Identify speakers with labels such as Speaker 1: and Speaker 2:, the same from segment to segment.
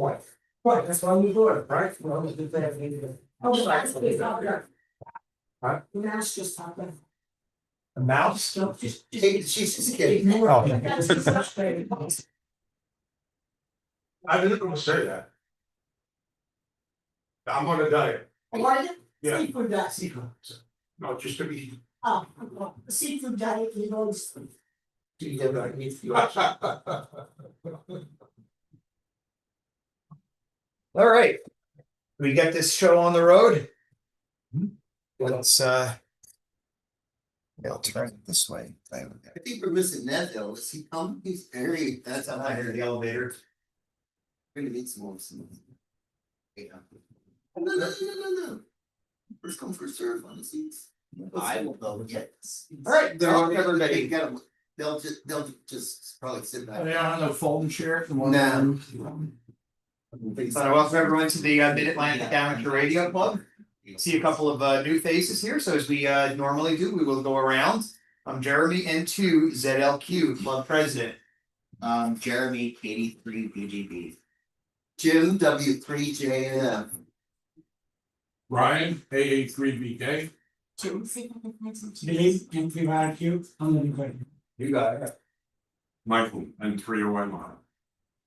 Speaker 1: point. Right, that's why we do it, right? Well, we did that, maybe.
Speaker 2: Oh, that's what it's all about.
Speaker 1: Huh?
Speaker 2: The mouse just happened.
Speaker 1: A mouse?
Speaker 2: Just.
Speaker 3: She's just kidding.
Speaker 1: Oh.
Speaker 2: That's just frustrating.
Speaker 1: I didn't want to say that. I'm on a diet.
Speaker 2: What is it?
Speaker 1: Yeah.
Speaker 2: Seafood diet.
Speaker 1: Seafood. No, just to be.
Speaker 2: Oh, well, the seafood diet, you know, it's.
Speaker 4: All right. We get this show on the road. Let's I'll turn it this way.
Speaker 3: I think we're missing Ned though. Is he coming? He's very, that's how I heard.
Speaker 4: The elevator.
Speaker 3: We're gonna need some more. Yeah. No. First come, first serve on the seats. I will go get this.
Speaker 4: All right, they're on everybody.
Speaker 3: They'll just probably sit back.
Speaker 1: They don't have no folding chairs.
Speaker 3: No.
Speaker 4: So I welcome everyone to the Mid-Atlantic Amateur Radio Club. See a couple of new faces here. So as we normally do, we will go around. I'm Jeremy N2 ZLQ Club President.
Speaker 3: Jeremy 83 BGB. Jim W3JNF.
Speaker 1: Ryan, AA3BK. Steve, M3IQ. I'm gonna go.
Speaker 4: You got it.
Speaker 1: Michael, N3OY.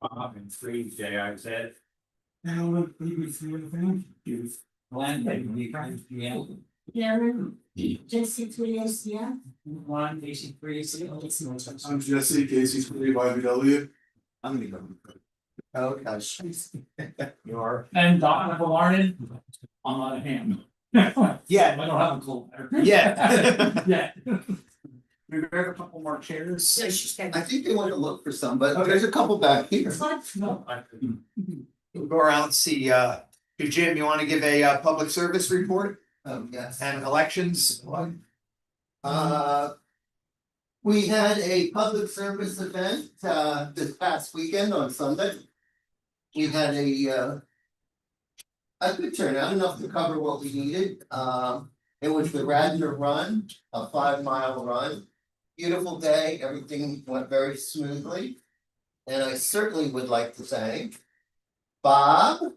Speaker 5: And 3JIZ.
Speaker 1: Now, let me see anything.
Speaker 5: Glenn,
Speaker 2: Darren, Jesse, 3SCF.
Speaker 5: one, basic 3,
Speaker 6: I'm Jesse, Casey's for YBW.
Speaker 3: I'm gonna go. Oh gosh.
Speaker 4: You are.
Speaker 5: and Donna Villarden on hand.
Speaker 4: Yeah.
Speaker 5: I don't have a clue.
Speaker 4: Yeah.
Speaker 5: Yeah.
Speaker 4: We grab a couple more chairs.
Speaker 2: Yeah, she's got.
Speaker 3: I think they want to look for some, but
Speaker 4: Okay.
Speaker 3: there's a couple back here.
Speaker 5: No, I couldn't.
Speaker 4: We'll go around and see. Jim, you want to give a public service report
Speaker 3: Yes.
Speaker 4: and elections?
Speaker 3: We had a public service event this past weekend on Sunday. We had a good turnout, enough to cover what we needed. It was the Radnor Run, a 5-mile run. Beautiful day, everything went very smoothly. And I certainly would like to thank Bob,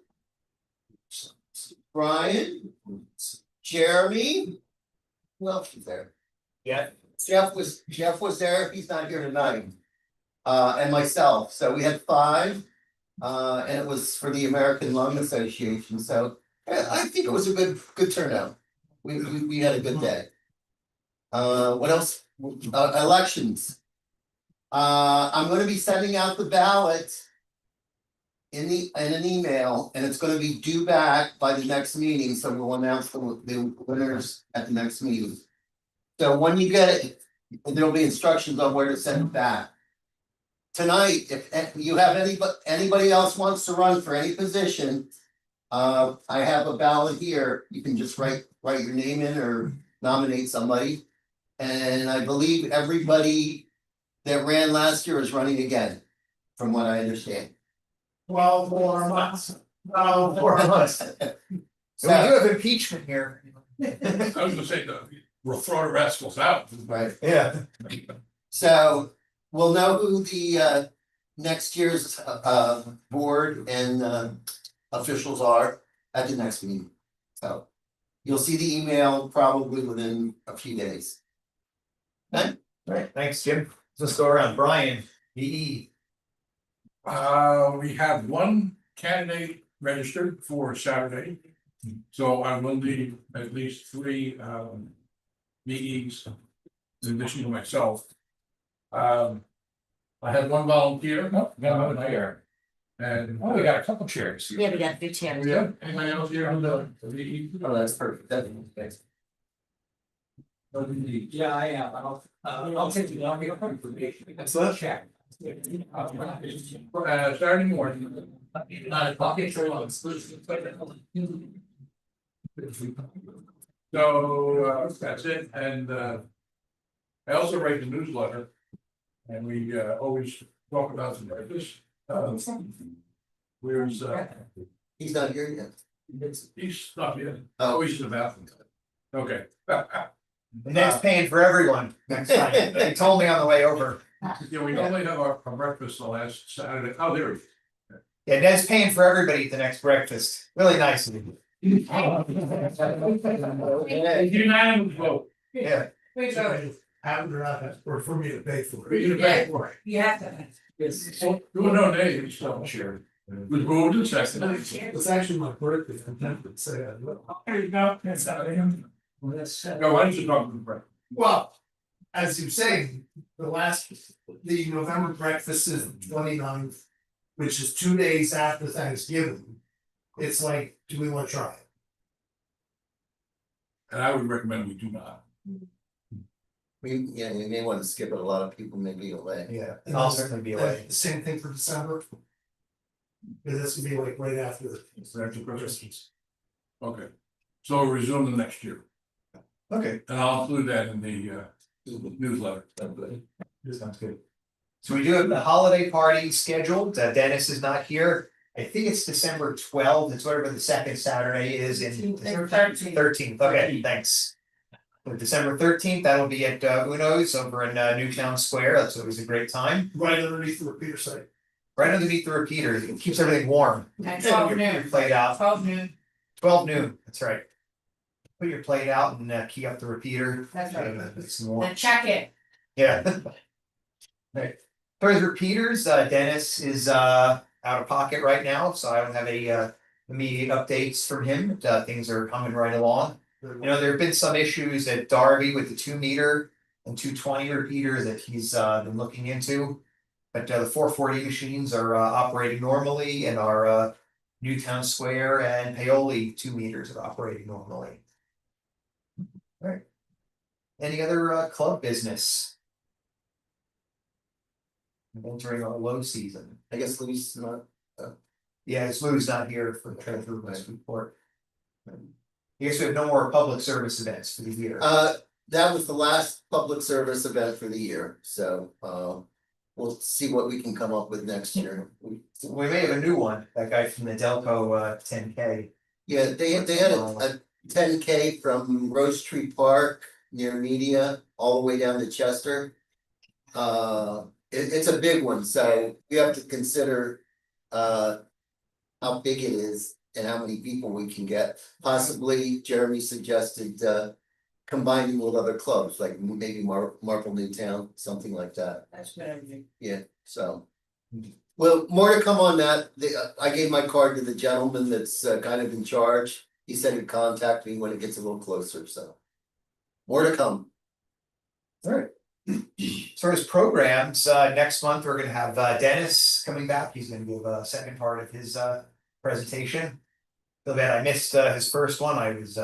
Speaker 3: Brian, Jeremy. Who else was there?
Speaker 4: Yeah.
Speaker 3: Jeff was there, he's not here tonight. And myself, so we had 5. And it was for the American Lung Association, so I think it was a good turnout. We had a good day. What else? Elections. I'm gonna be sending out the ballot in an email, and it's gonna be due back by the next meeting, so we'll announce the winners at the next meeting. So when you get it, there'll be instructions on where to send it back. Tonight, if you have anybody else wants to run for any position, I have a ballot here, you can just write your name in or nominate somebody. And I believe everybody that ran last year is running again, from what I understand.
Speaker 4: 12 more months. 12 more months. So we do have impeachment here.
Speaker 1: I was gonna say, we'll throw the rascals out.
Speaker 3: Right,
Speaker 4: Yeah.
Speaker 3: so we'll know who the next year's board and officials are at the next meeting. So you'll see the email probably within a few days. Okay?
Speaker 4: All right, thanks, Jim. Let's go around. Brian, EE.
Speaker 1: We have one candidate registered for Saturday. So I will need at least 3 meetings in addition to myself. I had 1 volunteer. No, got another chair. And we got a couple chairs.
Speaker 2: Yeah, we got 2 chairs.
Speaker 1: Yeah, anybody else here on the?
Speaker 3: Oh, that's perfect, that's thanks.
Speaker 5: Yeah, I am. I'll take the long information.
Speaker 4: That's that.
Speaker 5: Check.
Speaker 1: Saturday morning.
Speaker 5: Not a pocket.
Speaker 1: So that's it, and I also write the newsletter. And we always talk about some breakfast. Where's
Speaker 3: He's not here yet.
Speaker 1: he's not yet.
Speaker 3: Oh.
Speaker 1: Oh, he's in the bathroom. Okay.
Speaker 4: And that's paying for everyone next time. They told me on the way over.
Speaker 1: Yeah, we normally have our breakfast the last Saturday. Oh, there he is.
Speaker 4: Yeah, Ned's paying for everybody at the next breakfast. Really nice of you.
Speaker 1: Unanimous vote.
Speaker 4: Yeah.
Speaker 6: Happen or not, or for me to pay for
Speaker 1: For you to pay for it.
Speaker 2: You have to.
Speaker 5: Yes.
Speaker 1: There were no names, so sure. Was moved and seconded.
Speaker 6: It's actually my birthday, I'm tempted to say I will.
Speaker 1: There you go. That's not him.
Speaker 5: Well, that's,
Speaker 1: No, why don't you talk to the break?
Speaker 6: Well, as you say, the November breakfast is the 29th, which is 2 days after Thanksgiving. It's like, do we want to try it?
Speaker 1: And I would recommend we do not.
Speaker 3: We may want to skip it, a lot of people may be away.
Speaker 4: Yeah, I'll certainly be away.
Speaker 6: The same thing for December. Because this would be like right after the
Speaker 1: After Christmas.
Speaker 6: Christmas.
Speaker 1: Okay, so we'll resume the next year,
Speaker 4: Okay,
Speaker 1: and I'll include that in the newsletter.
Speaker 4: sounds good. So we do have the holiday party scheduled. Dennis is not here. I think it's December 12th. It's whatever the second Saturday is in. 13th, okay, thanks. So December 13th, that'll be at Uno's over in Newtown Square. That's always a great time.
Speaker 6: Right underneath the repeater site.
Speaker 4: Right underneath the repeater, it keeps everything warm.
Speaker 2: At
Speaker 4: Put
Speaker 2: 12
Speaker 4: your
Speaker 2: noon.
Speaker 4: plate out,
Speaker 2: 12 noon,
Speaker 4: 12 noon, that's right. Put your plate out and key up the repeater.
Speaker 2: that's right.
Speaker 4: It's warm.
Speaker 2: Then check it.
Speaker 4: Yeah. Right. For his repeaters, Dennis is out of pocket right now, so I don't have any immediate updates from him. Things are coming right along. You know, there have been some issues at Darby with the 2-meter and 220 repeater that he's been looking into. But the 440 machines are operating normally, and our Newtown Square and Paoli 2 meters are operating normally. All right. Any other club business? Entering our low season.
Speaker 3: I guess Louis is not,
Speaker 4: Yeah, Lou's not here for the treasurer's report. I guess we have no more public service events for the year.
Speaker 3: that was the last public service event for the year, so we'll see what we can come up with next year.
Speaker 4: We may have a new one, that guy from the Delco 10K.
Speaker 3: Yeah, they had a 10K from Rose Tree Park near Media all the way down to Chester. It's a big one, so we have to consider how big it is and how many people we can get. Possibly Jeremy suggested combining with other clubs, like maybe Marple Newtown, something like that.
Speaker 2: That's good.
Speaker 3: Yeah, so. Well, more to come on that. I gave my card to the gentleman that's kind of in charge. He said he'd contact me when it gets a little closer, so. More to come.
Speaker 4: Alright. As far as programs, next month, we're gonna have Dennis coming back. He's gonna give a second part of his presentation. Feel bad I missed his first one. I was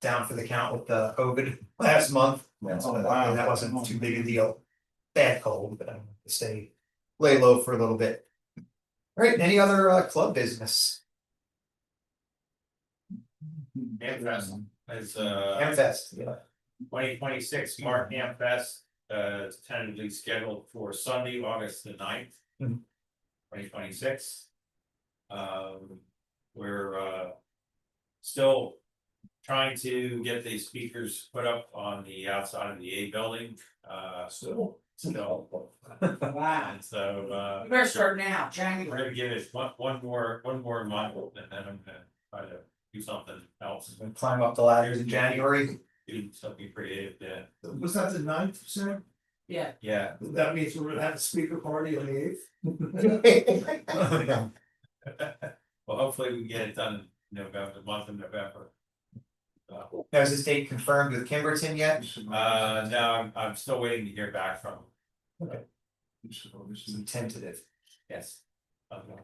Speaker 4: down for the count with COVID last month. That wasn't too big a deal. Bad cold, but I'm gonna stay lay low for a little bit. Alright, any other club business?
Speaker 7: Amfest is
Speaker 4: Amfest, yeah.
Speaker 7: 2026 MARC Amfest, it's tentatively scheduled for Sunday, August the 9th.
Speaker 4: Mhm.
Speaker 7: 2026. We're still trying to get the speakers put up on the outside of the A building, still.
Speaker 2: Wow.
Speaker 7: And so
Speaker 2: You better start now,
Speaker 7: we're
Speaker 2: January.
Speaker 7: gonna give it one more month, and then I'm gonna try to do something else.
Speaker 4: Gonna climb up the ladders in January.
Speaker 7: Do something creative, yeah.
Speaker 6: Was that the 9th, sir?
Speaker 2: Yeah.
Speaker 7: Yeah.
Speaker 6: That means we're gonna have a speaker party on the 8th.
Speaker 7: Well, hopefully we can get it done in November, the month of November.
Speaker 4: Now, is this date confirmed with Kimberton yet?
Speaker 7: No, I'm still waiting to hear back from them.
Speaker 4: Tentative.
Speaker 7: Yes. Okay.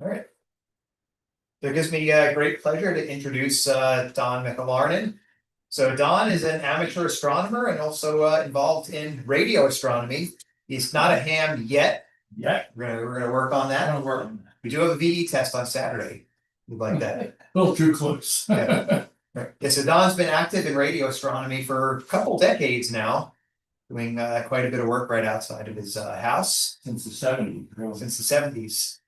Speaker 4: Alright. So it gives me great pleasure to introduce Don McAlarnin. So Don is an amateur astronomer and also involved in radio astronomy. He's not a ham yet.
Speaker 5: Yeah.
Speaker 4: We're gonna work on that. We do have a VE test on Saturday. We'd like that.
Speaker 1: A little too close.
Speaker 4: Yeah. Right. Yeah, so Don's been active in radio astronomy for a couple decades now, doing quite a bit of work right outside of his house
Speaker 5: Since the 70s, really.
Speaker 4: since the 70s.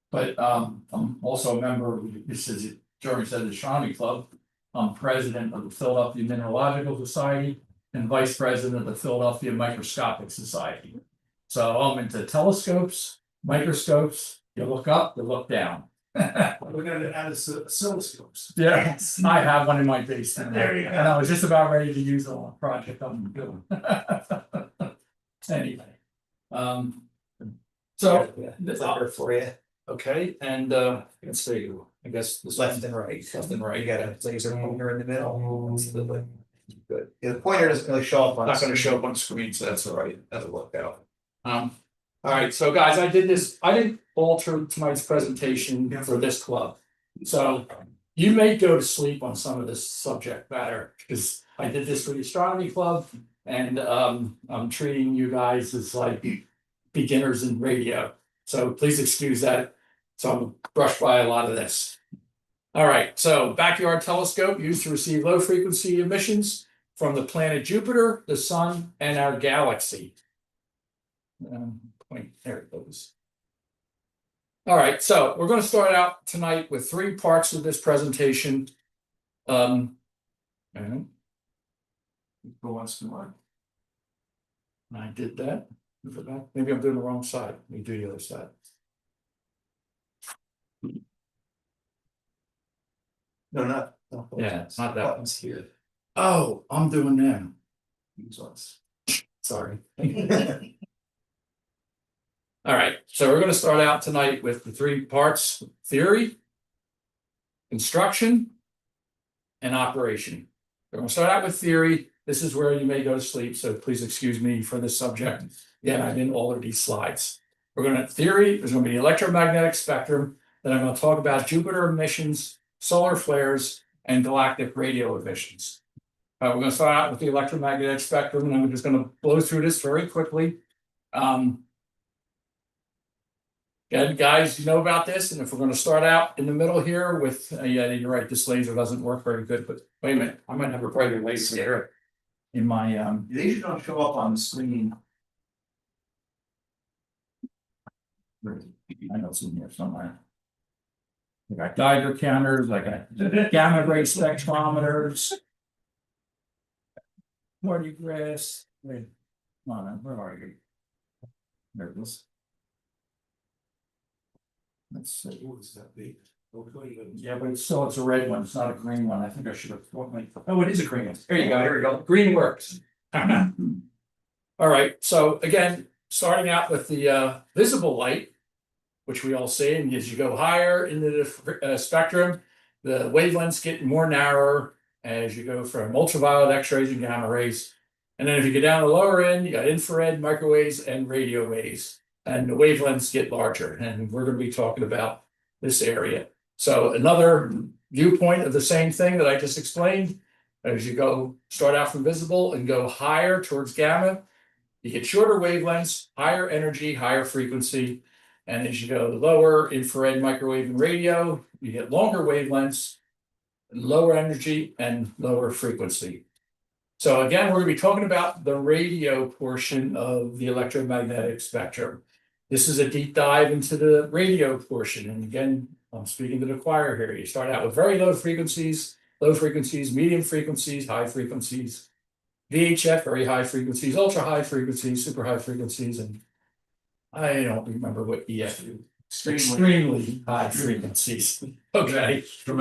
Speaker 5: But I'm also a member of, this is, Jeremy said, the Astronomy Club. I'm president of the Philadelphia Mineralogical Society and vice president of the Philadelphia Microscopic Society. So I'm into telescopes, microscopes, you look up, you look down.
Speaker 6: We're gonna add oscilloscopes.
Speaker 5: Yes, I have one in my basement.
Speaker 6: There you go.
Speaker 5: And I was just about ready to use it on a project I'm doing. Anyway. So.
Speaker 4: Letter for you,
Speaker 5: Okay, and let's see, I guess this
Speaker 4: left and right.
Speaker 5: left and right.
Speaker 4: You got a laser pointer in the middle. That's the- Good. Yeah, the pointer doesn't really show up on.
Speaker 5: Not gonna show up on screen, so that's all right, that'll work out. All right, so guys, I didn't alter tonight's presentation for this club. So you may go to sleep on some of this subject matter, because I did this for the astronomy club. And I'm treating you guys as like beginners in radio, so please excuse that. So I'm brushed by a lot of this. All right, so backyard telescope used to receive low frequency emissions from the planet Jupiter, the sun, and our galaxy. There it goes. All right, so we're going to start out tonight with 3 parts of this presentation. And go once more. I did that. Maybe I'm doing the wrong side. Let me do the other side.
Speaker 4: No, not.
Speaker 5: Yeah, it's not that one.
Speaker 4: Buttons here.
Speaker 5: Oh, I'm doing them. These ones. Sorry. All right, so we're going to start out tonight with the 3 parts: theory, construction, and operation. We're going to start out with theory. This is where you may go to sleep, so please excuse me for this subject. Again, I didn't alter these slides. We're going to theory. There's going to be the electromagnetic spectrum. Then I'm going to talk about Jupiter emissions, solar flares, and galactic radio emissions. We're going to start out with the electromagnetic spectrum, and I'm just going to blow through this very quickly. Good guys, you know about this, and if we're going to start out in the middle here with, yeah, you're right, this laser doesn't work very good, but wait a minute, I might have a brighter laser there in my
Speaker 4: They usually don't show up on the screen.
Speaker 5: I know it's in here somewhere. I got Geiger counters, I got gamma ray spectrometers. Marty grass. Wait, come on, where are you? There it is. Let's see.
Speaker 6: What is that big?
Speaker 5: Yeah, but it's still, it's a red one, it's not a green one, I think I should have. Oh, it is a green one, there you go, green works. All right, so again, starting out with the visible light, which we all see, and as you go higher into the spectrum, the wavelengths get more narrower as you go from ultraviolet, X-rays, and gamma rays. And then if you get down the lower end, you got infrared, microwaves, and radio waves. And the wavelengths get larger, and we're going to be talking about this area. So another viewpoint of the same thing that I just explained, as you go start out from visible and go higher towards gamma, you get shorter wavelengths, higher energy, higher frequency. And as you go lower, infrared, microwave, and radio, you get longer wavelengths, lower energy, and lower frequency. So again, we're going to be talking about the radio portion of the electromagnetic spectrum. This is a deep dive into the radio portion. And again, I'm speaking to the choir here. You start out with very low frequencies, medium frequencies, high frequencies, VHF, very high frequencies, ultra high frequencies, super high frequencies, and I don't remember what EF is. Extremely high frequencies. Okay. So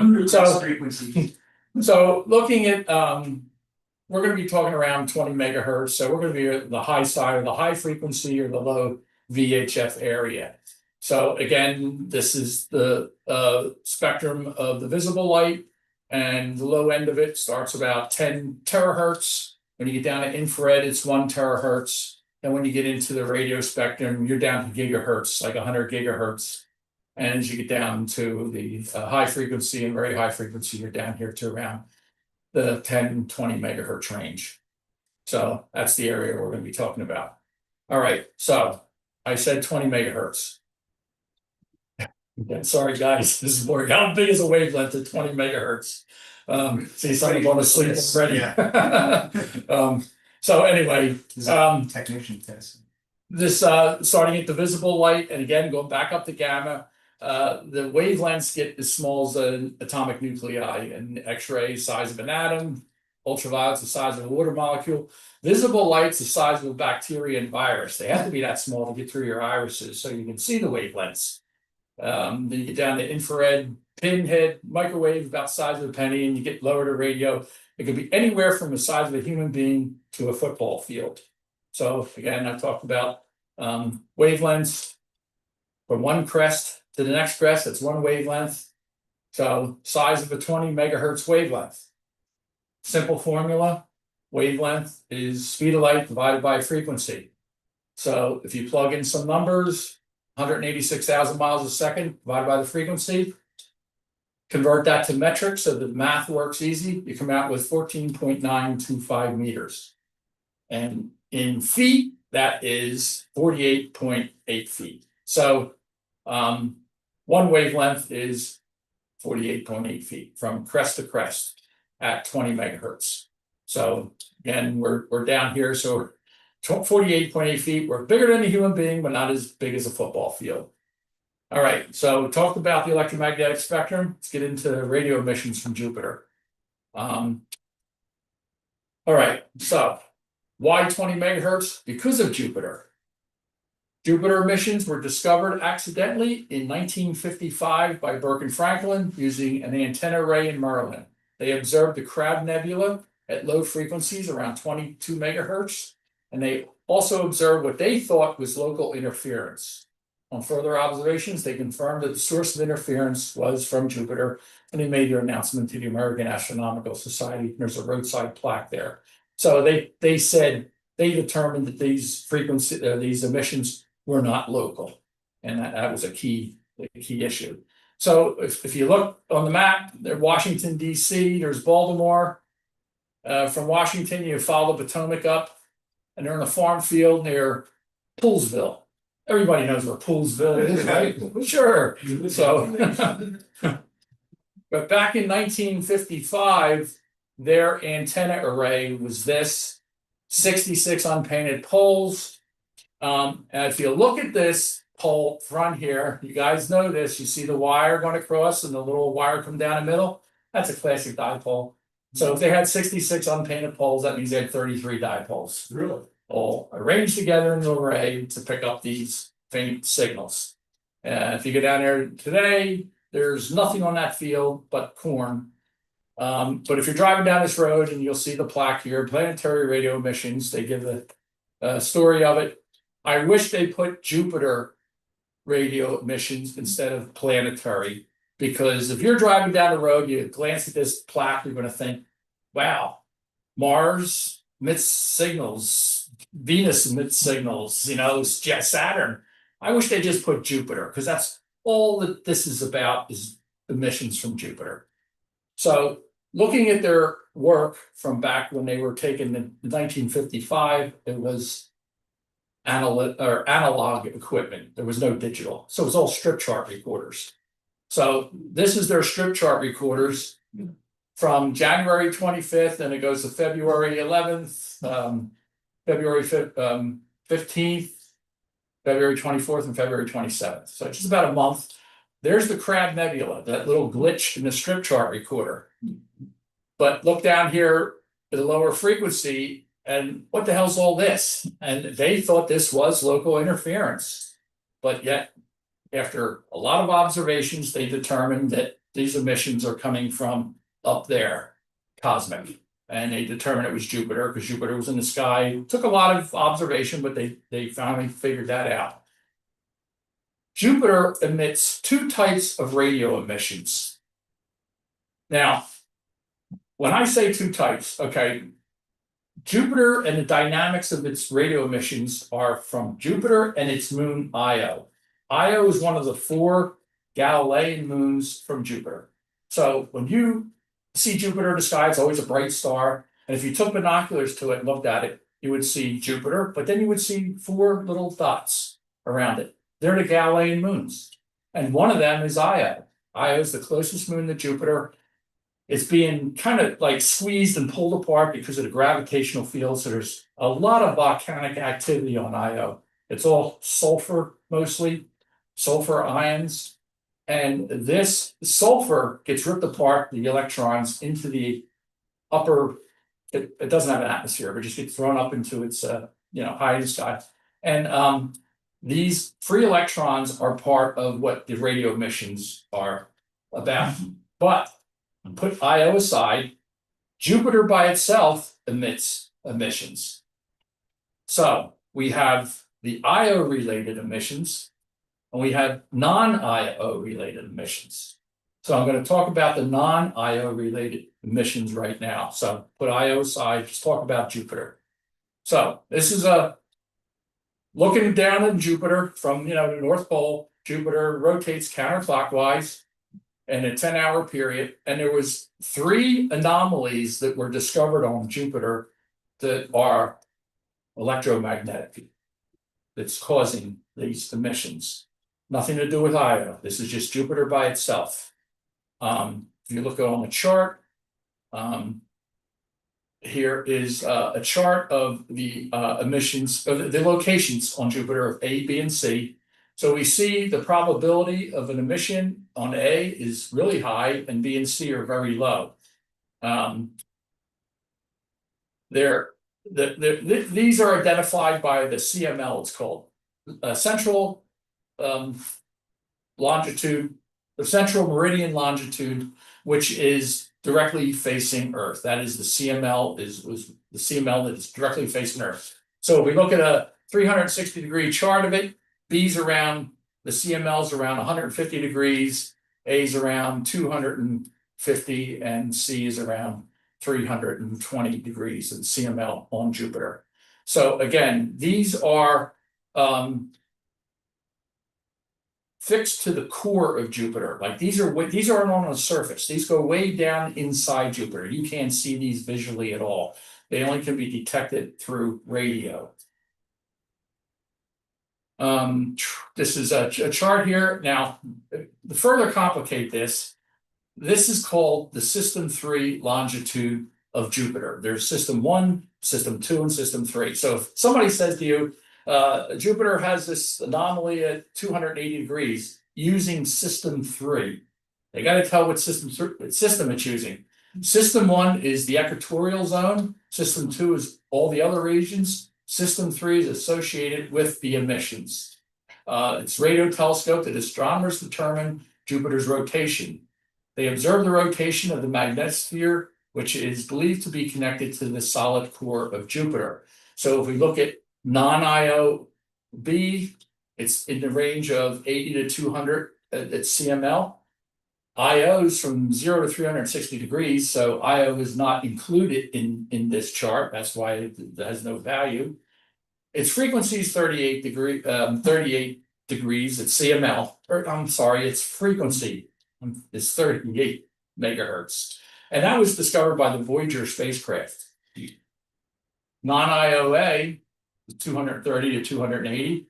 Speaker 5: looking at we're going to be talking around 20 megahertz. So we're going to be at the high side of the high frequency or the low VHF area. So again, this is the spectrum of the visible light, and the low end of it starts about 10 terahertz. When you get down to infrared, it's 1 terahertz. And when you get into the radio spectrum, you're down to gigahertz, like 100 gigahertz. And as you get down to the high frequency and very high frequency, you're down here to around the 10, 20 megahertz range. So that's the area we're going to be talking about. All right, so I said 20 megahertz. Okay, sorry guys, this is boring. How big is a wavelength at 20 megahertz? See, someone going to sleep already. So anyway,
Speaker 4: Technician test.
Speaker 5: this starting at the visible light, and again going back up to gamma, the wavelengths get as small as an atomic nuclei, and X-ray size of an atom, ultraviolet's the size of a water molecule. Visible light's the size of a bacteria and virus. They have to be that small to get through your irises, so you can see the wavelengths. Then you get down to infrared, pinhead, microwave, about the size of a penny, and you get lower to radio. It could be anywhere from the size of a human being to a football field. So again, I talked about wavelengths. From one crest to the next crest, that's one wavelength. So size of a 20 megahertz wavelength. Simple formula, wavelength is speed of light divided by frequency. So if you plug in some numbers, 186,000 miles a second divided by the frequency, convert that to metric so the math works easy, you come out with 14.925 meters. And in feet, that is 48.8 feet. So one wavelength is 48.8 feet from crest to crest at 20 megahertz. So again, we're down here, so 48.8 feet. We're bigger than a human being, but not as big as a football field. All right, so we talked about the electromagnetic spectrum. Let's get into radio emissions from Jupiter. All right, so why 20 megahertz? Because of Jupiter. Jupiter emissions were discovered accidentally in 1955 by Burke and Franklin using an antenna array in Maryland. They observed the Crab Nebula at low frequencies around 22 megahertz, and they also observed what they thought was local interference. On further observations, they confirmed that the source of interference was from Jupiter, and they made their announcement to the American Astronomical Society. There's a roadside plaque there. So they said they determined that these emissions were not local, and that was a key issue. So if you look on the map, there's Washington D.C., there's Baltimore. From Washington, you follow the Potomac up, and they're in a farm field near Poolsville. Everybody knows where Poolsville is, right? Sure. So, but back in 1955, their antenna array was this 66 unpainted poles. And if you look at this pole front here, you guys know this, you see the wire going across and the little wire come down the middle. That's a classic dipole. So if they had 66 unpainted poles, that means they had 33 dipoles.
Speaker 1: Really?
Speaker 5: All arranged together in an array to pick up these faint signals. If you go down there today, there's nothing on that field but corn. But if you're driving down this road and you'll see the plaque here, planetary radio emissions, they give a story of it. I wish they put Jupiter radio emissions instead of planetary, because if you're driving down the road, you glance at this plaque, you're going to think, wow, Mars emits signals, Venus emits signals, Saturn. I wish they just put Jupiter, because that's all that this is about, is emissions from Jupiter. So looking at their work from back when they were taken in 1955, it was analog equipment. There was no digital. So it was all strip chart recorders. So this is their strip chart recorders from January 25th, and it goes to February 11th, February 15th, February 24th, and February 27th. So just about a month. There's the Crab Nebula, that little glitch in the strip chart recorder. But look down here at a lower frequency, and what the hell's all this? And they thought this was local interference. But yet, after a lot of observations, they determined that these emissions are coming from up there, cosmic. And they determined it was Jupiter, because Jupiter was in the sky. It took a lot of observation, but they finally figured that out. Jupiter emits two types of radio emissions. Now, when I say two types, okay, Jupiter and the dynamics of its radio emissions are from Jupiter and its moon Io. Io is one of the 4 Galilean moons from Jupiter. So when you see Jupiter in the sky, it's always a bright star. And if you took binoculars to it and looked at it, you would see Jupiter, but then you would see 4 little dots around it. They're the Galilean moons. And one of them is Io. Io is the closest moon to Jupiter. It's being kind of like squeezed and pulled apart because of the gravitational field. So there's a lot of volcanic activity on Io. It's all sulfur, mostly sulfur ions. And this sulfur gets ripped apart, the electrons, into the upper it doesn't have an atmosphere, but just gets thrown up into its high in the sky. And these free electrons are part of what the radio emissions are about. But put Io aside, Jupiter by itself emits emissions. So we have the Io related emissions, and we have non-Io related emissions. So I'm going to talk about the non-Io related emissions right now. So put Io aside, just talk about Jupiter. So this is looking down at Jupiter from the North Pole. Jupiter rotates counterclockwise in a 10-hour period, and there was 3 anomalies that were discovered on Jupiter that are electromagnetic, that's causing these emissions. Nothing to do with Io. This is just Jupiter by itself. If you look on the chart, here is a chart of the emissions, of the locations on Jupiter of A, B, and C. So we see the probability of an emission on A is really high, and B and C are very low. These are identified by the CML. It's called central longitude, the central meridian longitude, which is directly facing Earth. That is the CML, was the CML that is directly facing Earth. So if we look at a 360-degree chart of it, B's around, the CML's around 150 degrees, A's around 250, and C is around 320 degrees of CML on Jupiter. So again, these are fixed to the core of Jupiter. Like these aren't on the surface. These go way down inside Jupiter. You can't see these visually at all. They only can be detected through radio. This is a chart here. Now, to further complicate this is called the System 3 longitude of Jupiter. There's System 1, System 2, and System 3. So if somebody says to you, Jupiter has this anomaly at 280 degrees using System 3, they got to tell what system it's using. System 1 is the equatorial zone. System 2 is all the other regions. System 3 is associated with the emissions. It's radio telescope that astronomers determine Jupiter's rotation. They observe the rotation of the magnetosphere, which is believed to be connected to the solid core of Jupiter. So if we look at non-Io B, it's in the range of 80 to 200 at CML. Io's from 0 to 360 degrees, so Io is not included in this chart. That's why it has no value. Its frequency is 38 degrees at CML. Or I'm sorry, its frequency is 38 megahertz, and that was discovered by the Voyager spacecraft. Non-IOA is 230 to 280.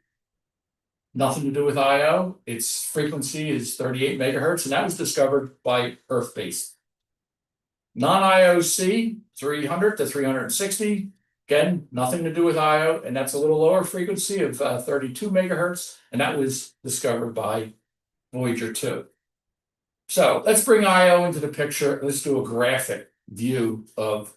Speaker 5: Nothing to do with Io. Its frequency is 38 megahertz, and that was discovered by Earth-based. Non-IOC, 300 to 360. Again, nothing to do with Io, and that's a little lower frequency of 32 megahertz, and that was discovered by Voyager 2. So let's bring Io into the picture. Let's do a graphic view of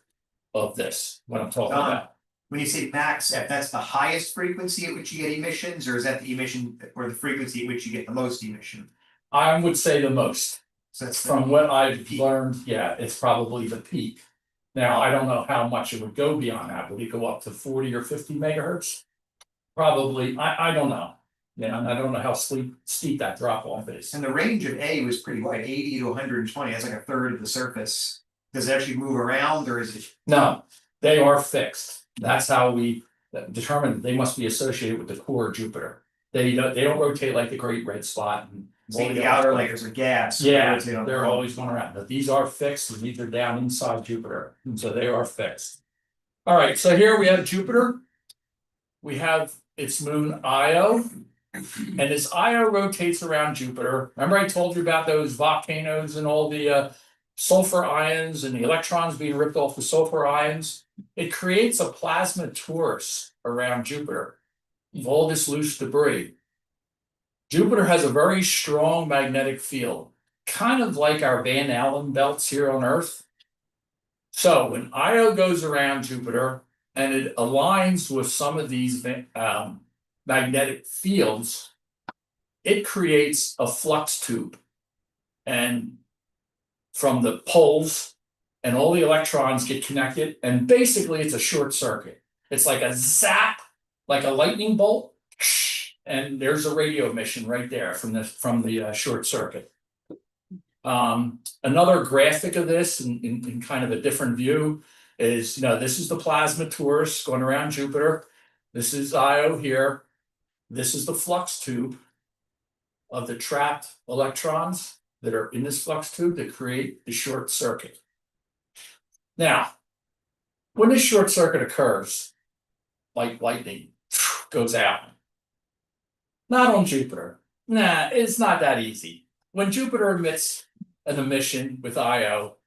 Speaker 5: this, what I'm talking about.
Speaker 4: When you say max F, that's the highest frequency at which you get emissions, or is that the emission or the frequency at which you get the most emission?
Speaker 5: I would say the most.
Speaker 4: So that's
Speaker 5: From what I've learned, yeah, it's probably the peak. Now, I don't know how much it would go beyond that. Would it go up to 40 or 50 megahertz? Probably. I don't know. Yeah, and I don't know how steep that drop off is.
Speaker 4: And the range of A was pretty wide, 80 to 120. That's like a third of the surface. Does it actually move around, or is it?
Speaker 5: No, they are fixed. That's how we determine that they must be associated with the core of Jupiter. They don't rotate like the Great Red Spot. And
Speaker 4: See, the outer layers of gas.
Speaker 5: yeah,
Speaker 4: rotate on
Speaker 5: they're
Speaker 4: their own.
Speaker 5: always going around. But these are fixed, and these are down inside Jupiter, and so they are fixed. All right, so here we have Jupiter. We have its moon Io, and as Io rotates around Jupiter, remember I told you about those volcanoes and all the sulfur ions and the electrons being ripped off the sulfur ions? It creates a plasma torus around Jupiter of all this loose debris. Jupiter has a very strong magnetic field, kind of like our Van Allen belts here on Earth. So when Io goes around Jupiter and it aligns with some of these magnetic fields, it creates a flux tube. And from the poles, and all the electrons get connected, and basically it's a short circuit. It's like a zap, like a lightning bolt, and there's a radio emission right there from the short circuit. Another graphic of this in kind of a different view is, this is the plasma torus going around Jupiter. This is Io here. This is the flux tube of the trapped electrons that are in this flux tube that create the short circuit. Now, when this short circuit occurs, like lightning goes out, not on Jupiter. Nah, it's not that easy. When Jupiter emits an emission with Io,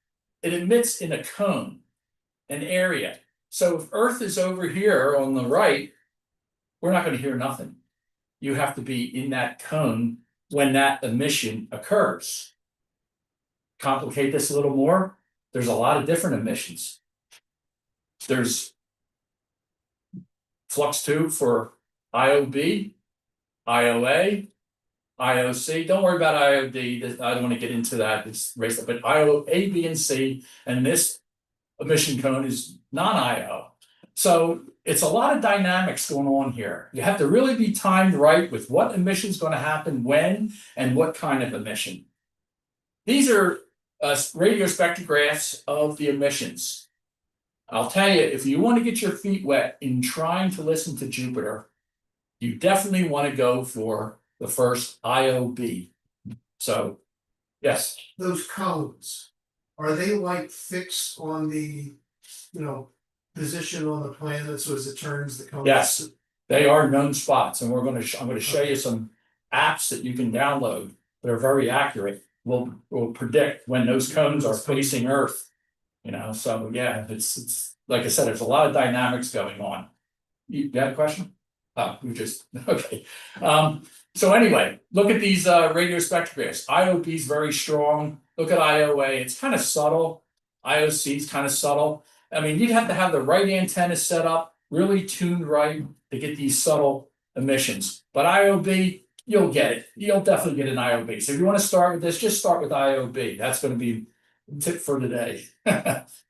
Speaker 5: it emits in a cone, an area. So if Earth is over here on the right, we're not going to hear nothing. You have to be in that cone when that emission occurs. Complicate this a little more. There's a lot of different emissions. There's flux tube for IOB, IOA, IOC. Don't worry about IOD. I don't want to get into that. It's raised up, but IO, A, B, and C, and this emission cone is non-IO. So it's a lot of dynamics going on here. You have to really be timed right with what emission is going to happen when and what kind of emission. These are radio spectrographs of the emissions. I'll tell you, if you want to get your feet wet in trying to listen to Jupiter, you definitely want to go for the first IOB. So, yes.
Speaker 6: Those cones, are they like fixed on the, position on the planet, so as it turns the cones?
Speaker 5: Yes, they are known spots, and I'm going to show you some apps that you can download that are very accurate. Will predict when those cones are facing Earth. So yeah, it's like I said, there's a lot of dynamics going on. You got a question? Oh, we just okay. So anyway, look at these radio spectrographs. IOB is very strong. Look at IOA, it's kind of subtle. IOC is kind of subtle. I mean, you'd have to have the right antenna set up, really tuned right to get these subtle emissions. But IOB, you'll get it. You'll definitely get an IOB. So if you want to start with this, just start with IOB. That's going to be a tip for today.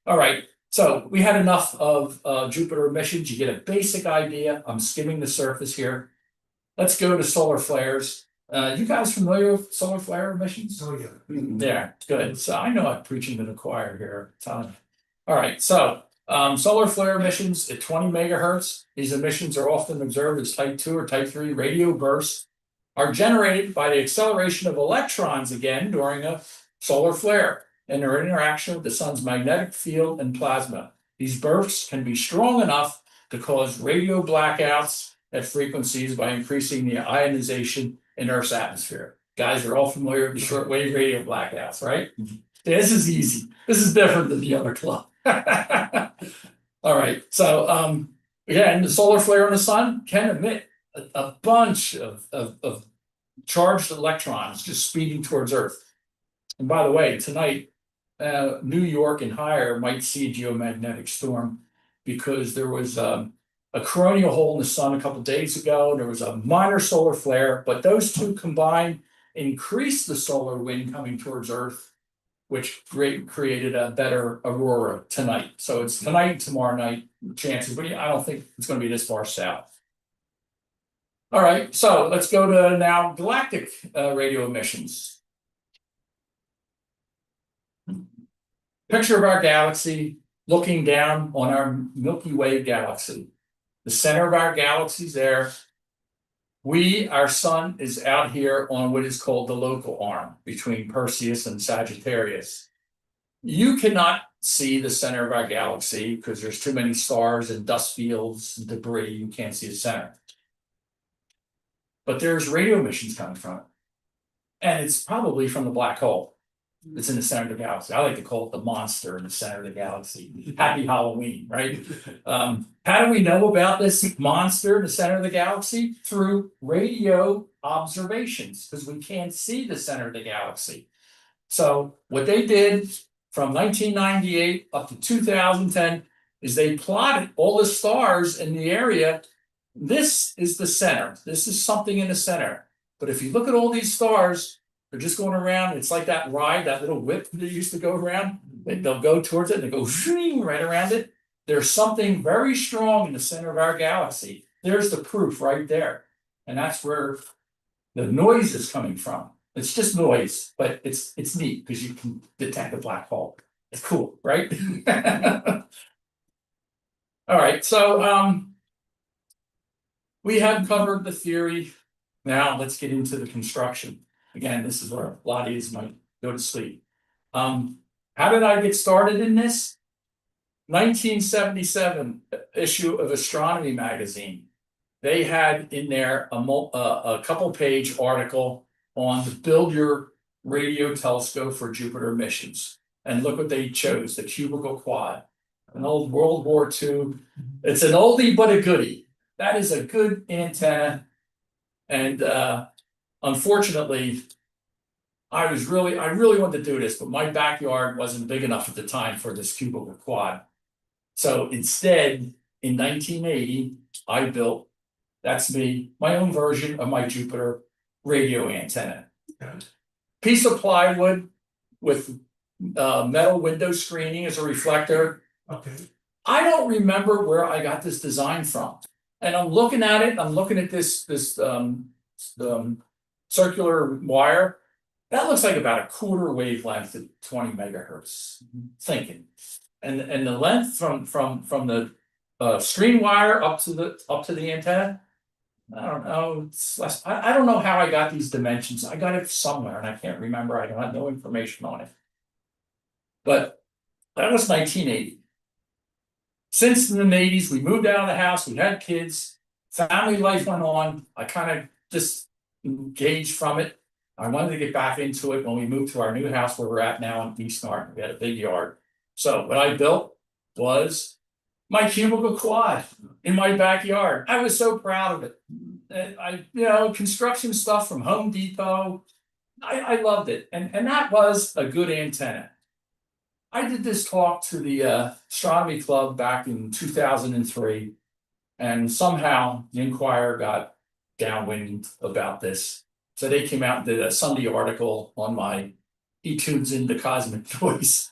Speaker 5: All right. So we had enough of Jupiter emissions. You get a basic idea. I'm skimming the surface here. Let's go to solar flares. You guys familiar with solar flare emissions?
Speaker 6: Oh, yeah.
Speaker 5: Yeah, good. So I know I'm preaching to the choir here. All right. So solar flare emissions at 20 megahertz. These emissions are often observed as type 2 or type 3 radio bursts, are generated by the acceleration of electrons again during a solar flare and their interaction with the sun's magnetic field and plasma. These bursts can be strong enough to cause radio blackouts at frequencies by increasing the ionization in Earth's atmosphere. Guys are all familiar with the shortwave radio blackouts, right? This is easy. This is different than the other club. All right. So again, the solar flare in the sun can emit a bunch of charged electrons just speeding towards Earth. And by the way, tonight, New York and higher might see a geomagnetic storm because there was a coronal hole in the sun a couple of days ago. There was a minor solar flare, but those two combined increased the solar wind coming towards Earth, which created a better aurora tonight. So it's tonight and tomorrow night chances, but I don't think it's going to be this far south. All right, so let's go to now galactic radio emissions. Picture of our galaxy looking down on our Milky Way galaxy. The center of our galaxy is there. Our sun is out here on what is called the local arm between Perseus and Sagittarius. You cannot see the center of our galaxy because there's too many stars and dust fields and debris. You can't see the center. But there's radio emissions coming from it. And it's probably from the black hole. It's in the center of the galaxy. I like to call it the monster in the center of the galaxy. Happy Halloween, right? How do we know about this monster in the center of the galaxy? Through radio observations, because we can't see the center of the galaxy. So what they did from 1998 up to 2010 is they plotted all the stars in the area. This is the center. This is something in the center. But if you look at all these stars, they're just going around. It's like that ride, that little whip that used to go around. They'll go towards it and they go right around it. There's something very strong in the center of our galaxy. There's the proof right there. And that's where the noise is coming from. It's just noise, but it's neat because you can detect a black hole. It's cool, right? All right, so we have covered the theory. Now let's get into the construction. Again, this is where a lot of you might go to sleep. How did I get started in this? 1977 issue of Astronomy magazine. They had in there a couple page article on the build your radio telescope for Jupiter missions. And look what they chose, the cubical quad. An old World War II. It's an oldie but a goodie. That is a good antenna. And unfortunately, I really wanted to do this, but my backyard wasn't big enough at the time for this cubical quad. So instead, in 1980, I built, that's me, my own version of my Jupiter radio antenna. Piece of plywood with metal window screening as a reflector.
Speaker 6: Okay.
Speaker 5: I don't remember where I got this design from. And I'm looking at it, I'm looking at this circular wire. That looks like about a quarter wavelength at 20 megahertz. Thinking. And the length from the screen wire up to the antenna, I don't know, it's less. I don't know how I got these dimensions. I got it somewhere and I can't remember. I got no information on it. But that was 1980. Since in the 80s, we moved out of the house, we had kids, family life went on. I kind of just engaged from it. I wanted to get back into it when we moved to our new house where we're at now in East Norton. We had a big yard. So what I built was my cubicle quad in my backyard. I was so proud of it. Construction stuff from Home Depot. I loved it. And that was a good antenna. I did this talk to the astronomy club back in 2003, and somehow the Inquirer got downwind about this. So they came out and did a Sunday article on my He Tunes Into Cosmic Noise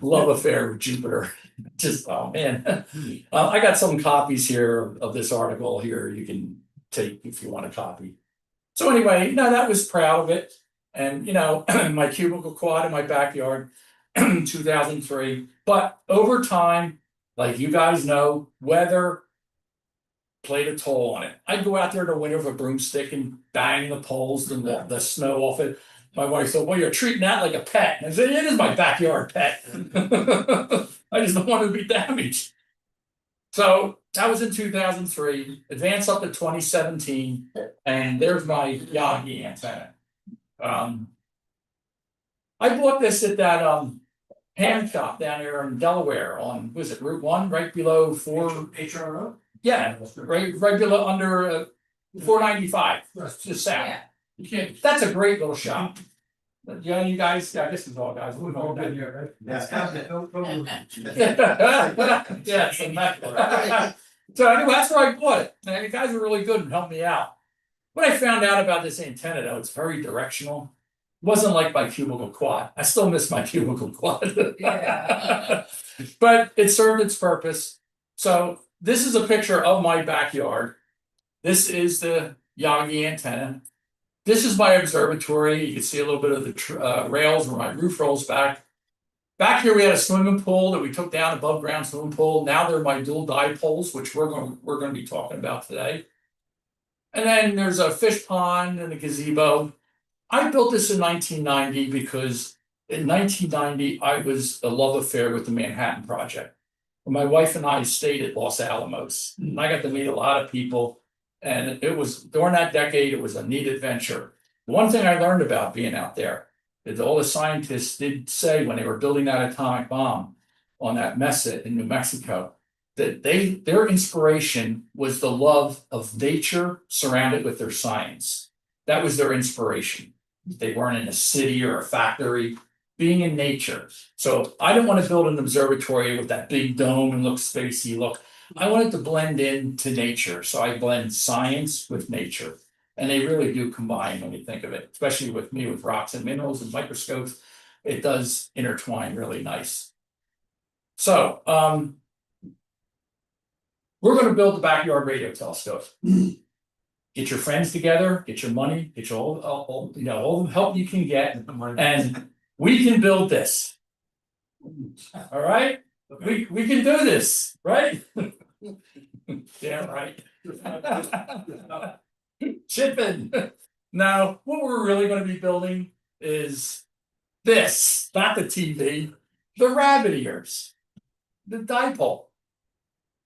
Speaker 5: love affair with Jupiter. Just, oh man. I got some copies here of this article here you can take if you want a copy. So anyway, that was proud of it. And my cubicle quad in my backyard. 2003, but over time, like you guys know, weather played a toll on it. I'd go out there in the winter with a broomstick and bang the poles and the snow off it. My wife said, well, you're treating that like a pet. And I said, it is my backyard pet. I just don't want it to be damaged. So that was in 2003, advance up to 2017, and there's my Yagi antenna. I bought this at that ham shop down there in Delaware on, was it Route 1, right below 4
Speaker 6: HRO?
Speaker 5: Yeah, right below under 495, just south.
Speaker 2: Yeah.
Speaker 5: You can't, that's a great little shop. You guys, I guess it's all guys. We've all been here,
Speaker 3: Yeah.
Speaker 5: right? Yeah, so anyway, that's where I bought it. And you guys were really good and helped me out. What I found out about this antenna, though, it's very directional. Wasn't like my cubicle quad. I still miss my cubicle quad.
Speaker 2: Yeah.
Speaker 5: But it served its purpose. So this is a picture of my backyard. This is the Yagi antenna. This is my observatory. You can see a little bit of the rails where my roof rolls back. Back here we had a swimming pool that we took down, above ground swimming pool. Now they're my dual dipoles, which we're going to be talking about today. And then there's a fish pond and a gazebo. I built this in 1990 because in 1990 I was a love affair with the Manhattan Project. My wife and I stayed at Los Alamos. And I got to meet a lot of people, and it was during that decade. It was a neat adventure. One thing I learned about being out there is all the scientists did say when they were building that atomic bomb on that Mesa in New Mexico that their inspiration was the love of nature surrounded with their science. That was their inspiration. They weren't in a city or a factory. being in nature. So I didn't want to build an observatory with that big dome and look spacey look. I wanted to blend into nature, so I blend science with nature. And they really do combine when you think of it, especially with me with rocks and minerals and microscopes. It does intertwine really nice. So, we're gonna build the backyard radio telescope. Get your friends together, get your money, get your all the help you can get, and we can build this. All right, we can do this, right? Yeah, right. Chipping. Now, what we're really gonna be building is this, not the TV, the rabbit ears, the dipole.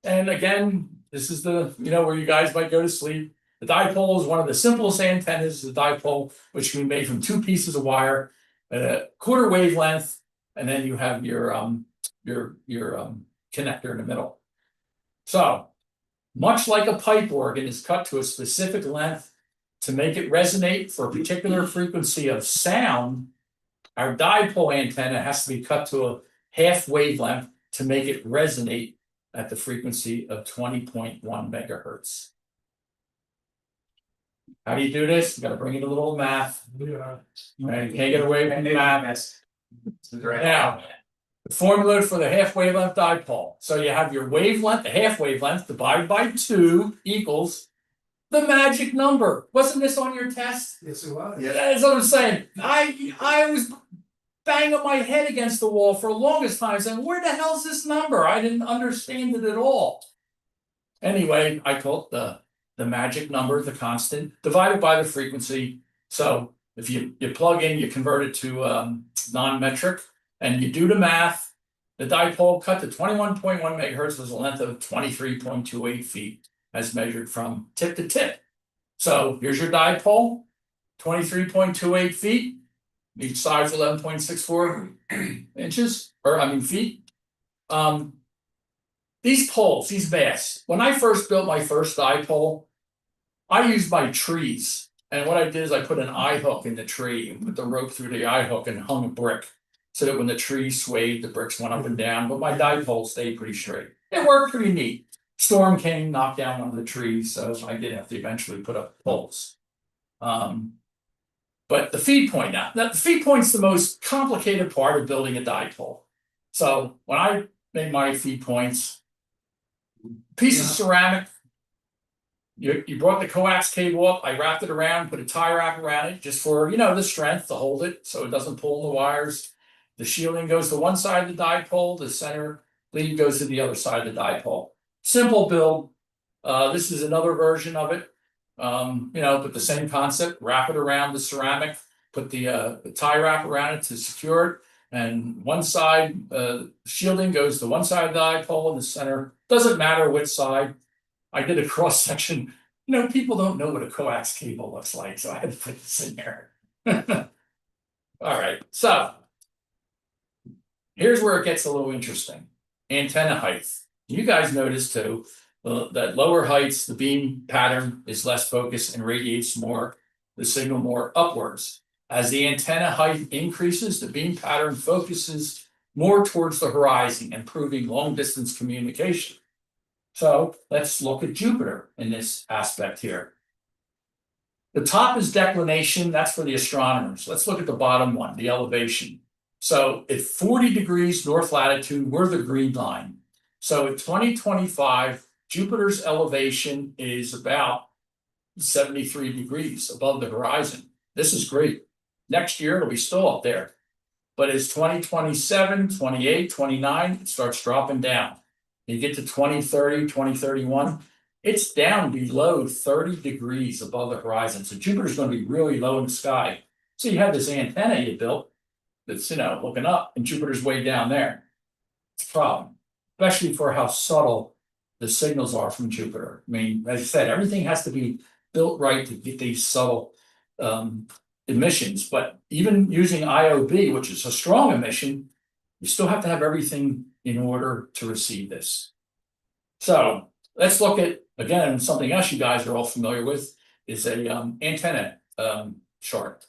Speaker 5: And again, this is the, where you guys might go to sleep. The dipole is one of the simplest antennas, the dipole, which can be made from two pieces of wire at a quarter wavelength, and then you have your connector in the middle. So, much like a pipe organ is cut to a specific length to make it resonate for a particular frequency of sound, our dipole antenna has to be cut to a half wavelength to make it resonate at the frequency of 20.1 megahertz. How do you do this? You gotta bring in a little math. Right, you can't get away from the math. Now, the formula for the half wavelength dipole. So you have your wavelength, the half wavelength divided by 2 equals the magic number. Wasn't this on your test?
Speaker 6: Yes, it was.
Speaker 5: Yeah, that's what I'm saying. I was banging my head against the wall for the longest time saying, where the hell's this number? I didn't understand it at all. Anyway, I call it the magic number, the constant, divided by the frequency. So if you plug in, you convert it to non-metric, and you do the math, the dipole cut to 21.1 megahertz was a length of 23.28 feet as measured from tip to tip. So here's your dipole, 23.28 feet. Each side's 11.64 inches, feet. These poles, these masts, when I first built my first dipole, I used my trees. And what I did is I put an eye hook in the tree and put the rope through the eye hook and hung a brick so that when the tree swayed, the bricks went up and down, but my dipole stayed pretty straight. It worked pretty neat. Storm came, knocked down one of the trees, so I did have to eventually put up poles. But the feed point now the feed point's the most complicated part of building a dipole. So when I made my feed points, piece of ceramic, you brought the coax cable up, I wrapped it around, put a tie wrap around it just for, the strength to hold it so it doesn't pull the wires. The shielding goes to one side of the dipole, the center lead goes to the other side of the dipole. Simple build. This is another version of it. But the same concept, wrap it around the ceramic, put the tie wrap around it to secure it. And one side, shielding goes to one side of the dipole and the center. Doesn't matter which side. I did a cross section. People don't know what a coax cable looks like, so I had to put this in there. All right, so here's where it gets a little interesting. Antenna height. You guys notice too, that lower heights, the beam pattern is less focused and radiates more, the signal more upwards. As the antenna height increases, the beam pattern focuses more towards the horizon, improving long distance communication. So let's look at Jupiter in this aspect here. The top is declination, that's for the astronomers. Let's look at the bottom one, the elevation. So at 40 degrees north latitude, we're the green line. So at 2025, Jupiter's elevation is about 73 degrees above the horizon. This is great. Next year, it'll be still up there. But as 2027, 28, 29, it starts dropping down. You get to 2030, 2031, it's down below 30 degrees above the horizon. So Jupiter's going to be really low in the sky. So you have this antenna you built that's, looking up, and Jupiter's way down there. It's a problem, especially for how subtle the signals are from Jupiter. I mean, as I said, everything has to be built right to get these subtle emissions. But even using IOB, which is a strong emission, you still have to have everything in order to receive this. So let's look at, again, something else you guys are all familiar with is a antenna chart.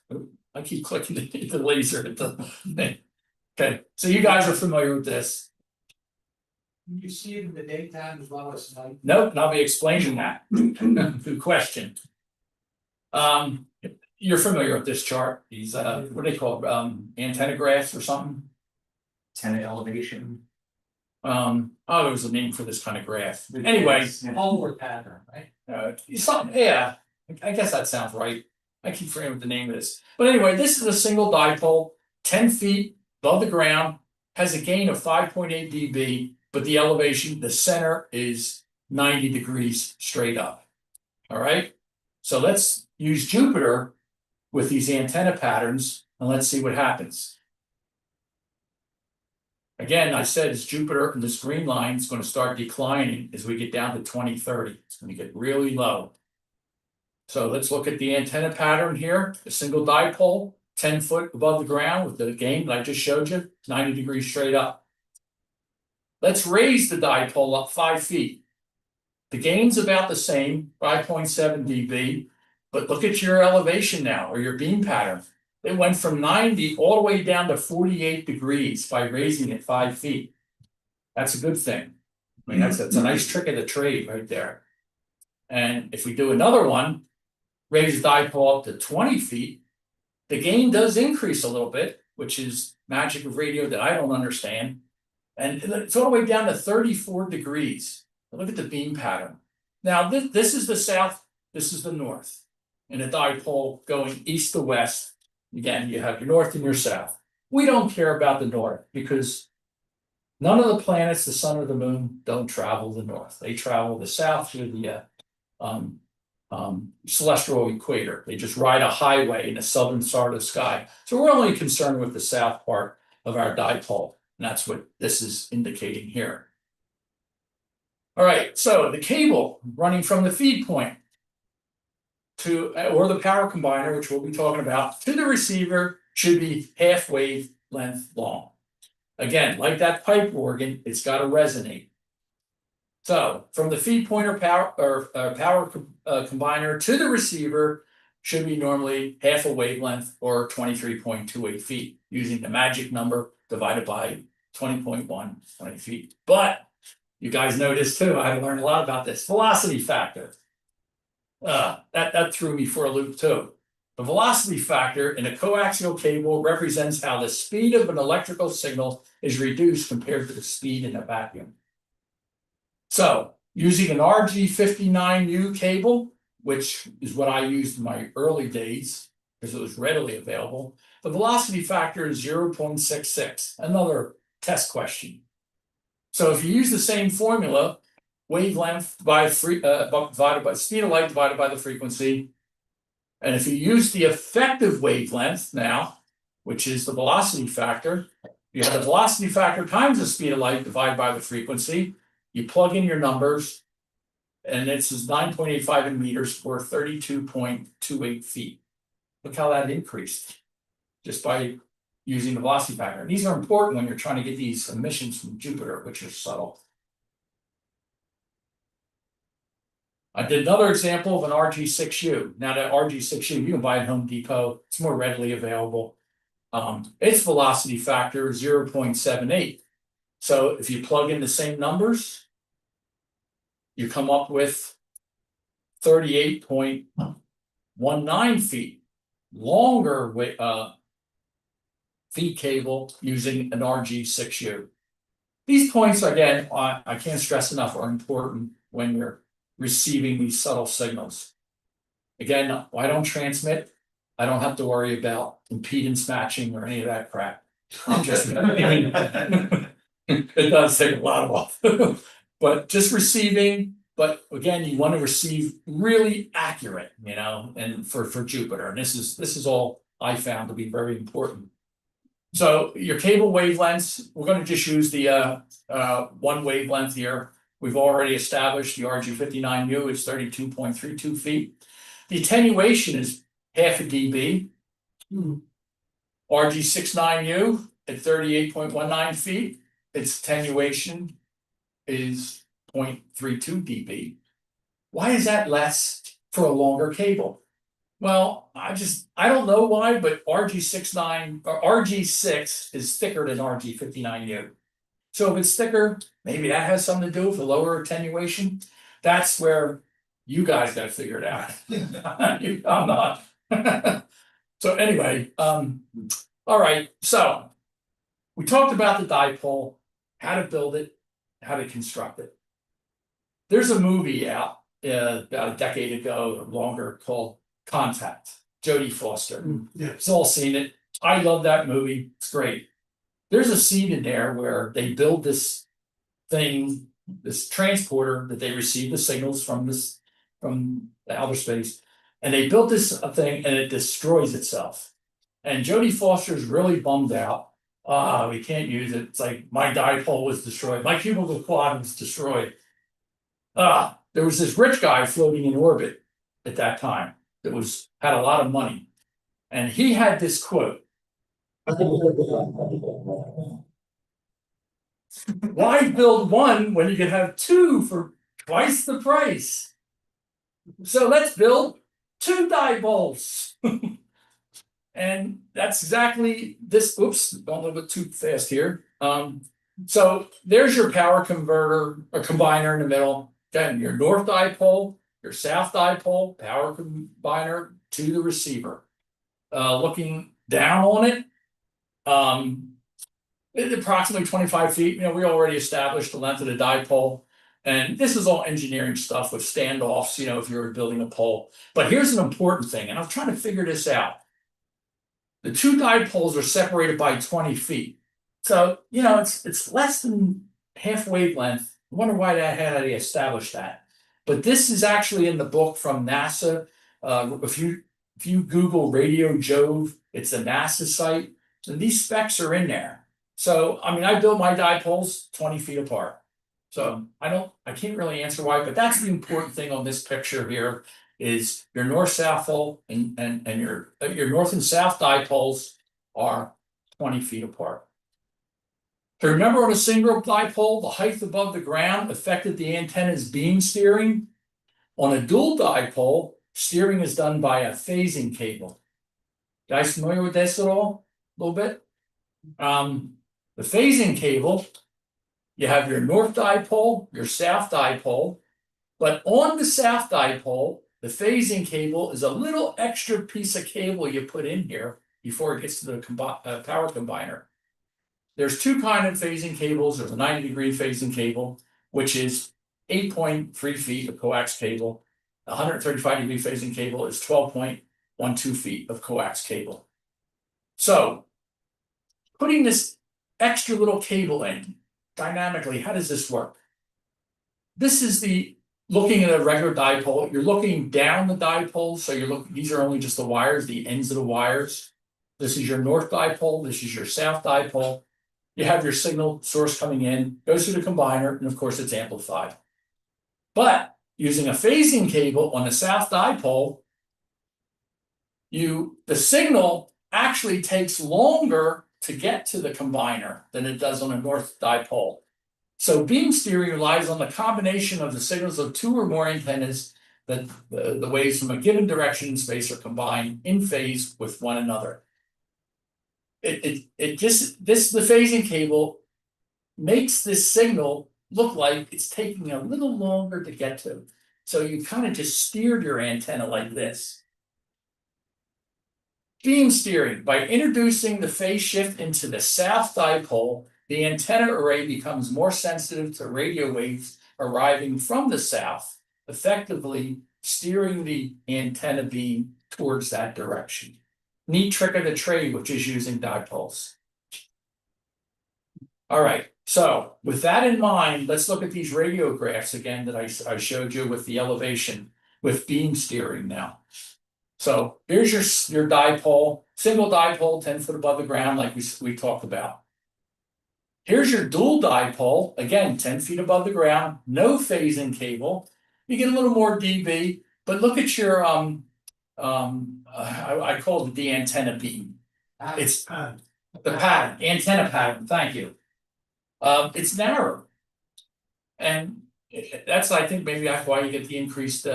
Speaker 5: I keep clicking the laser at the thing. Okay, so you guys are familiar with this.
Speaker 2: You see it in the daytime as well as night.
Speaker 5: Nope, and I'll be explaining that. Good question. You're familiar with this chart, these what do they call it, antenna graphs or something?
Speaker 4: Tenant elevation.
Speaker 5: Oh, there was a name for this kind of graph. Anyway,
Speaker 2: Homeward pattern, right?
Speaker 5: something, yeah, I guess that sounds right. I keep forgetting what the name is. But anyway, this is a single dipole, 10 feet above the ground, has a gain of 5.8 dB, but the elevation, the center is 90 degrees straight up. All right, so let's use Jupiter with these antenna patterns and let's see what happens. Again, I said it's Jupiter, and this green line is going to start declining as we get down to 2030. It's going to get really low. So let's look at the antenna pattern here, a single dipole, 10 foot above the ground with the gain that I just showed you, 90 degrees straight up. Let's raise the dipole up 5 feet. The gain's about the same, 5.7 dB, but look at your elevation now, or your beam pattern. It went from 90 all the way down to 48 degrees by raising it 5 feet. That's a good thing. I mean, that's a nice trick of the trade right there. And if we do another one, raise the dipole up to 20 feet, the gain does increase a little bit, which is magic of radio that I don't understand. And it's all the way down to 34 degrees. Look at the beam pattern. Now, this is the south, this is the north. And a dipole going east to west. Again, you have your north and your south. We don't care about the north because none of the planets, the sun or the moon, don't travel the north. They travel the south through the celestial equator. They just ride a highway in the southern part of the sky. So we're only concerned with the south part of our dipole. And that's what this is indicating here. All right, so the cable running from the feed point to, or the power combiner, which we'll be talking about, to the receiver should be half wavelength long. Again, like that pipe organ, it's got to resonate. So from the feed point or power combiner to the receiver should be normally half a wavelength or 23.28 feet, using the magic number divided by 20.1 feet. But you guys know this too. I had to learn a lot about this. Velocity factor. That threw me for a loop too. The velocity factor in a coaxial cable represents how the speed of an electrical signal is reduced compared to the speed in a vacuum. So, using an RG59U cable, which is what I used in my early days because it was readily available, the velocity factor is 0.66. Another test question. So if you use the same formula, wavelength divided by speed of light divided by the frequency, and if you use the effective wavelength now, which is the velocity factor, you have the velocity factor times the speed of light divided by the frequency, you plug in your numbers, and it's 9.85 in meters or 32.28 feet. Look how that increased just by using the velocity factor. And these are important when you're trying to get these emissions from Jupiter, which are subtle. I did another example of an RG6U. Now that RG6U, you can buy it at Home Depot. It's more readily available. Its velocity factor is 0.78. So if you plug in the same numbers, you come up with 38.19 feet. Longer feed cable using an RG6U. These points, again, I can't stress enough, are important when you're receiving these subtle signals. Again, I don't transmit. I don't have to worry about impedance matching or any of that crap. I'm just, it does take a lot off. But just receiving, but again, you want to receive really accurate, and for Jupiter. And this is all I found to be very important. So your cable wavelengths, we're going to just use the one wavelength here. We've already established the RG59U is 32.32 feet. The attenuation is half a dB. RG69U at 38.19 feet, its attenuation is 0.32 dB. Why is that less for a longer cable? Well, I don't know why, but RG69 or RG6 is thicker than RG59U. So if it's thicker, maybe that has something to do with the lower attenuation. That's where you guys gotta figure it out. I'm not. So anyway, all right, so we talked about the dipole, how to build it, how to construct it. There's a movie out about a decade ago or longer called Contact, Jodie Foster.
Speaker 6: Yeah.
Speaker 5: It's all seen it. I love that movie. It's great. There's a scene in there where they build this thing, this transporter that they receive the signals from from the outer space, and they built this thing and it destroys itself. And Jodie Foster's really bummed out. We can't use it. It's like my dipole was destroyed. My cubicle quad was destroyed. There was this rich guy floating in orbit at that time that had a lot of money. And he had this quote. Why build one when you can have two for twice the price? So let's build two dipoles. And that's exactly this. Oops, don't move it too fast here. So there's your power converter or combiner in the middle. Then your north dipole, your south dipole, power combiner to the receiver. Looking down on it, it's approximately 25 feet. We already established the length of the dipole. And this is all engineering stuff with standoffs, if you were building a pole. But here's an important thing, and I'm trying to figure this out. The two dipoles are separated by 20 feet. So, it's less than half wavelength. I wonder why how they established that. But this is actually in the book from NASA. If you Google Radio Jove, it's a NASA site, and these specs are in there. So, I built my dipoles 20 feet apart. So I can't really answer why, but that's the important thing on this picture here is your north-south pole and your north and south dipoles are 20 feet apart. So remember, on a single dipole, the height above the ground affected the antenna's beam steering. On a dual dipole, steering is done by a phasing cable. Guys familiar with this at all? A little bit? The phasing cable, you have your north dipole, your south dipole, but on the south dipole, the phasing cable is a little extra piece of cable you put in here before it gets to the power combiner. There's two kinds of phasing cables. There's a 90-degree phasing cable, which is 8.3 feet of coax cable. A 135-degree phasing cable is 12.12 feet of coax cable. So, putting this extra little cable in, dynamically, how does this work? This is looking at a regular dipole. You're looking down the dipole, so these are only just the wires, the ends of the wires. This is your north dipole, this is your south dipole. You have your signal source coming in, goes through the combiner, and of course it's amplified. But using a phasing cable on the south dipole, the signal actually takes longer to get to the combiner than it does on a north dipole. So beam steering relies on the combination of the signals of two or more antennas that the waves from a given direction in space are combined in phase with one another. The phasing cable makes this signal look like it's taking a little longer to get to. So you kind of just steered your antenna like this. Beam steering. By introducing the phase shift into the south dipole, the antenna array becomes more sensitive to radio waves arriving from the south, effectively steering the antenna beam towards that direction. Neat trick of the trade, which is using dipoles. All right, so with that in mind, let's look at these radiographs again that I showed you with the elevation with beam steering now. So here's your dipole, single dipole, 10 foot above the ground, like we talked about. Here's your dual dipole, again, 10 feet above the ground, no phasing cable. You get a little more dB, but look at your I call it the antenna beam. It's the pattern, antenna pattern. Thank you. It's narrow, and that's, I think, maybe that's why you get the increased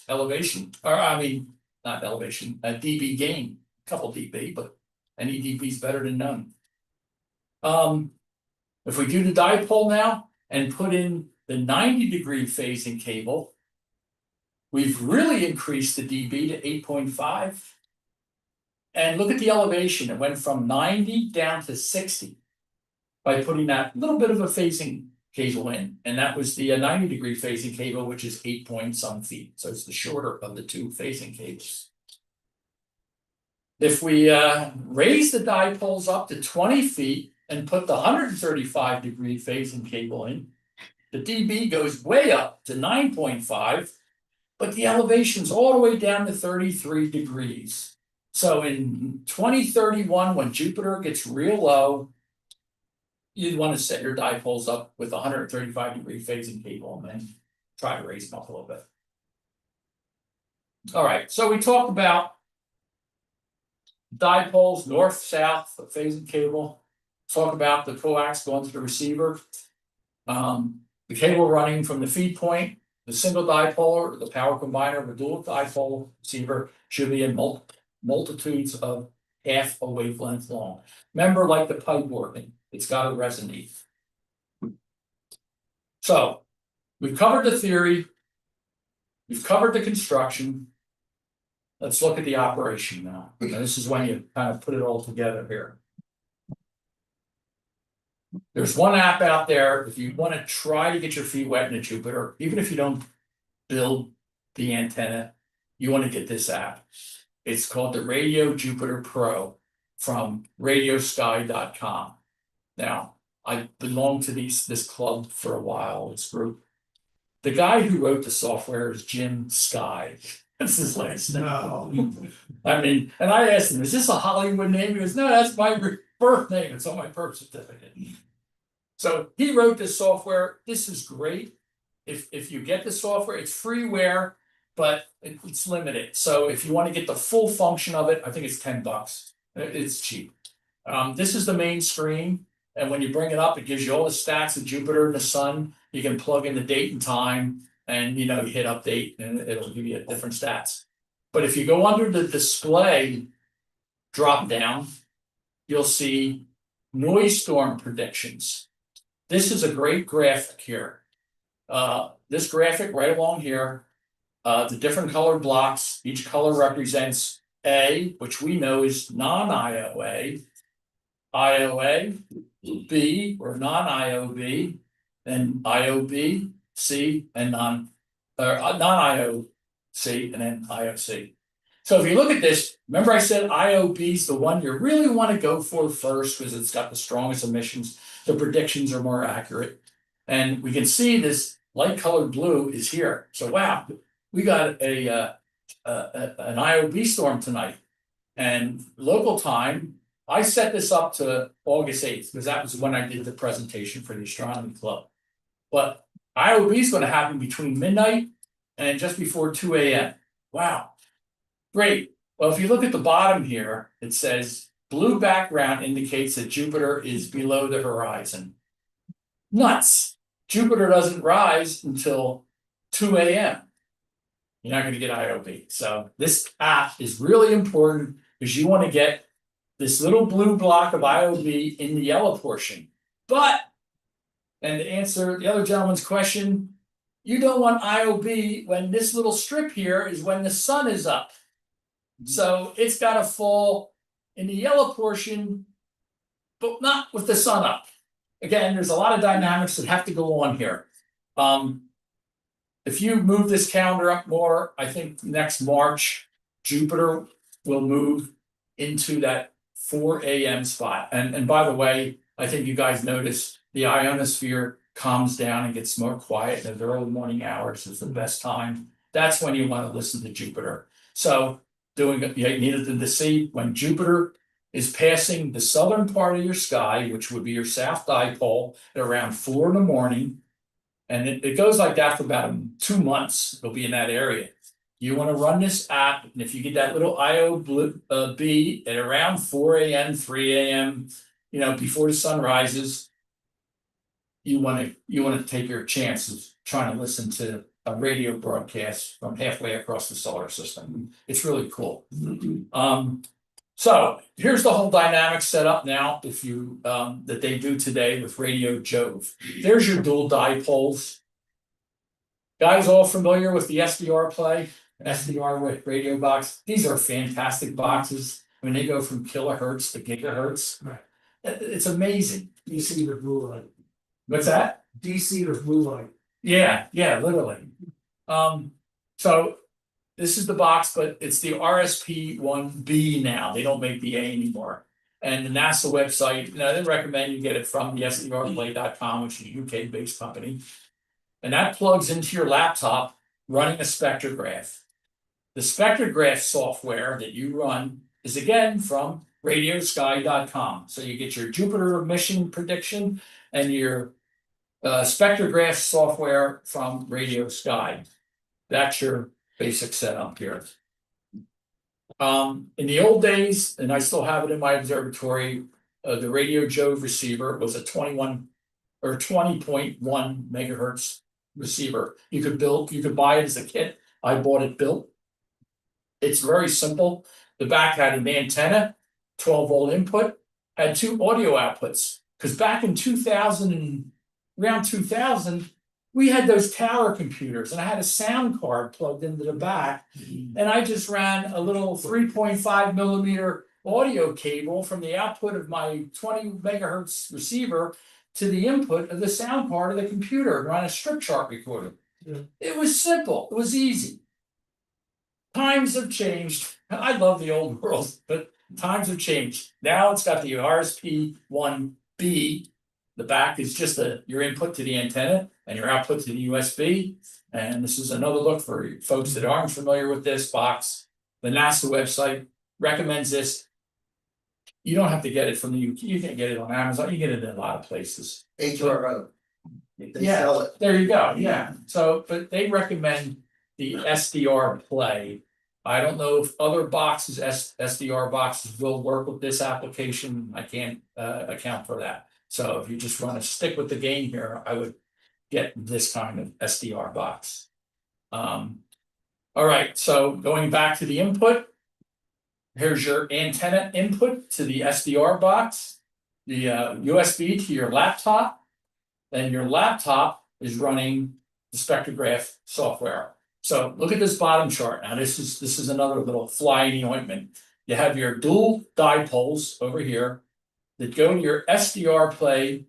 Speaker 5: elevation, or not elevation, a dB gain, couple dB, but any dB is better than none. If we do the dipole now and put in the 90-degree phasing cable, we've really increased the dB to 8.5. And look at the elevation, it went from 90 down to 60 by putting that little bit of a phasing cable in, and that was the 90-degree phasing cable, which is 8 point some feet, so it's the shorter of the two phasing cables. If we raise the dipoles up to 20 feet and put the 135-degree phasing cable in, the dB goes way up to 9.5, but the elevation's all the way down to 33 degrees. So in 2031, when Jupiter gets real low, you'd want to set your dipoles up with a 135-degree phasing cable and then try to raise them up a little bit. All right, so we talked about dipoles, north, south, the phasing cable. Talk about the coax going to the receiver. The cable running from the feed point, the single dipole, or the power combiner of a dual dipole receiver should be in multitudes of half a wavelength long. Remember, like the pipe working, it's got to resonate. So we've covered the theory, we've covered the construction. Let's look at the operation now. And this is when you kind of put it all together here. There's one app out there, if you want to try to get your feet wet in a Jupiter, even if you don't build the antenna, you want to get this app. It's called the Radio Jupiter Pro from radiosky.com. Now, I belong to this club for a while, this group. The guy who wrote the software is Jim Sky. That's his last name.
Speaker 6: No.
Speaker 5: I mean, and I asked him, is this a Hollywood name? He goes, no, that's my birth name. It's on my birth certificate. So he wrote this software. This is great. If you get the software, it's freeware, but it's limited. So if you want to get the full function of it, I think it's $10. It's cheap. This is the main screen. And when you bring it up, it gives you all the stats of Jupiter and the sun. You can plug in the date and time, and you hit update, and it'll give you different stats. But if you go under the display drop down, you'll see noise storm predictions. This is a great graphic here. This graphic right along here, the different colored blocks, each color represents A, which we know is non-IOA, IOA, B or non-IOB, then IOB, C, and non-IOC, and then IOC. So if you look at this, remember I said IOB is the one you really want to go for first because it's got the strongest emissions. The predictions are more accurate. And we can see this light colored blue is here. So wow, we got an IOB storm tonight. And local time, I set this up to August 8th because that was when I did the presentation for the Astronomy Club. But IOB is going to happen between midnight and just before 2 a.m. Wow, great. Well, if you look at the bottom here, it says blue background indicates that Jupiter is below the horizon. Nuts. Jupiter doesn't rise until 2 a.m. You're not going to get IOB. So this app is really important because you want to get this little blue block of IOB in the yellow portion. But, and to answer the other gentleman's question, you don't want IOB when this little strip here is when the sun is up. So it's got to fall in the yellow portion, but not with the sun up. Again, there's a lot of dynamics that have to go on here. If you move this calendar up more, I think next March, Jupiter will move into that 4 a.m. spot. And by the way, I think you guys noticed the ionosphere calms down and gets more quiet in the early morning hours is the best time. That's when you want to listen to Jupiter. So you needed to see when Jupiter is passing the southern part of your sky, which would be your south dipole at around 4 in the morning. And it goes like that for about 2 months. It'll be in that area. You want to run this app, and if you get that little IOB at around 4 a.m., 3 a.m., before the sun rises, you want to take your chances trying to listen to a radio broadcast from halfway across the solar system. It's really cool. So here's the whole dynamic setup now, if you, that they do today with Radio Jove. There's your dual dipoles. Guys all familiar with the SDR play, SDR with radio box? These are fantastic boxes. I mean, they go from kilohertz to gigahertz.
Speaker 6: Right.
Speaker 5: It's amazing.
Speaker 6: DC to blue light,
Speaker 5: What's that?
Speaker 6: DC to blue light.
Speaker 5: Yeah, literally. So this is the box, but it's the RSP-1B now. They don't make the A anymore. And the NASA website, they recommend you get it from the SDRplay.com, which is a UK-based company. And that plugs into your laptop running a spectrograph. The spectrograph software that you run is again from radiosky.com. So you get your Jupiter mission prediction and your spectrograph software from Radio Sky. That's your basic setup here. In the old days, and I still have it in my observatory, the Radio Jove receiver was a 21 or 20.1 megahertz receiver. You could buy it as a kit. I bought it built. It's very simple. The back had an antenna, 12-volt input, had 2 audio outputs. Because back in 2000, around 2000, we had those tower computers, and I had a sound card plugged into the back, and I just ran a little 3.5 millimeter audio cable from the output of my 20 megahertz receiver to the input of the sound card of the computer and run a strip chart recorder.
Speaker 6: Yeah.
Speaker 5: It was simple. It was easy. Times have changed. I love the old world, but times have changed. Now it's got the RSP-1B. The back is just your input to the antenna and your output to the USB. And this is another look for folks that aren't familiar with this box. The NASA website recommends this. You don't have to get it from the UK. You can get it on Amazon. You get it in a lot of places.
Speaker 3: HRO. They
Speaker 5: Yeah.
Speaker 3: sell it.
Speaker 5: There you go. Yeah. So, but they recommend the SDR play. I don't know if other boxes, SDR boxes will work with this application. I can't account for that. So if you just want to stick with the game here, I would get this kind of SDR box. All right, so going back to the input, here's your antenna input to the SDR box, the USB to your laptop, and your laptop is running the spectrograph software. So look at this bottom chart. Now this is another little fly in the ointment. You have your dual dipoles over here that go to your SDR play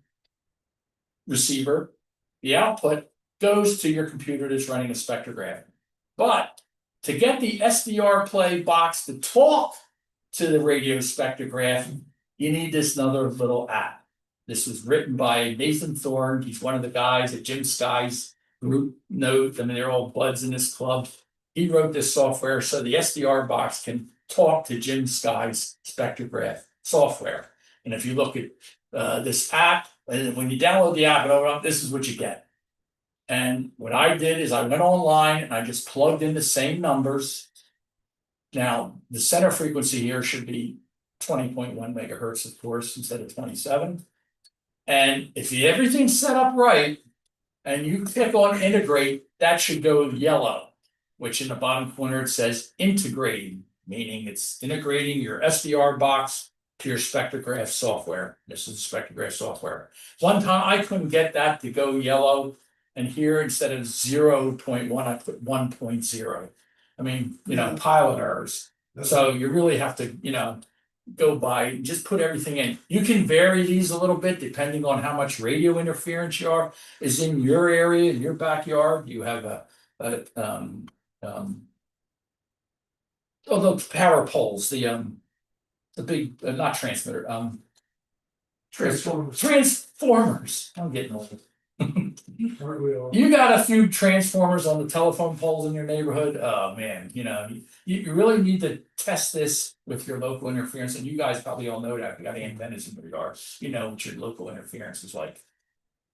Speaker 5: receiver. The output goes to your computer that's running a spectrograph. But to get the SDR play box to talk to the radio spectrograph, you need this another little app. This was written by Nathan Thorne. He's one of the guys at Jim Sky's group note. I mean, they're all buds in this club. He wrote this software so the SDR box can talk to Jim Sky's spectrograph software. And if you look at this app, and when you download the app and open up, this is what you get. And what I did is I went online and I just plugged in the same numbers. Now, the center frequency here should be 20.1 megahertz, of course, instead of 27. And if everything's set up right, and you click on integrate, that should go yellow, which in the bottom corner it says integrating, meaning it's integrating your SDR box to your spectrograph software. This is the spectrograph software. One time I couldn't get that to go yellow, and here instead of 0.1, I put 1.0. I mean, pilot errors. So you really have to, go by, just put everything in. You can vary these a little bit depending on how much radio interference is in your area, in your backyard. You have the power poles, the big, not transmitter, transformers. I'm getting old.
Speaker 6: Aren't we all?
Speaker 5: You got a few transformers on the telephone poles in your neighborhood. Oh man, you really need to test this with your local interference. And you guys probably all know that. You got antennas in your yard. You know what your local interference is like.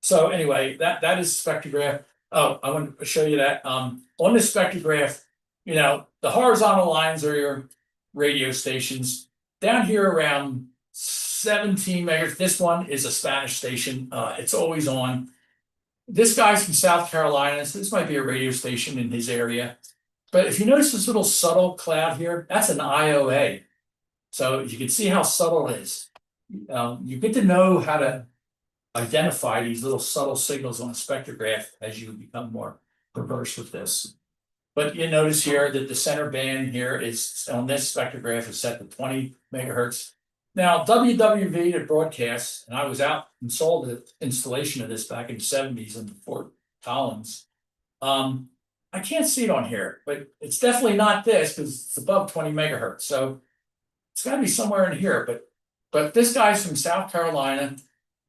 Speaker 5: So anyway, that is spectrograph. Oh, I want to show you that. On the spectrograph, the horizontal lines are your radio stations. Down here around 17 megahertz. This one is a Spanish station. It's always on. This guy's from South Carolina, so this might be a radio station in his area. But if you notice this little subtle cloud here, that's an IOA. So you can see how subtle it is. You get to know how to identify these little subtle signals on a spectrograph as you become more versed with this. But you notice here that the center band here is on this spectrograph is set to 20 megahertz. Now, WWV that broadcasts, and I was out and saw the installation of this back in the 70s in Fort Collins. I can't see it on here, but it's definitely not this because it's above 20 megahertz. So it's got to be somewhere in here. But this guy's from South Carolina.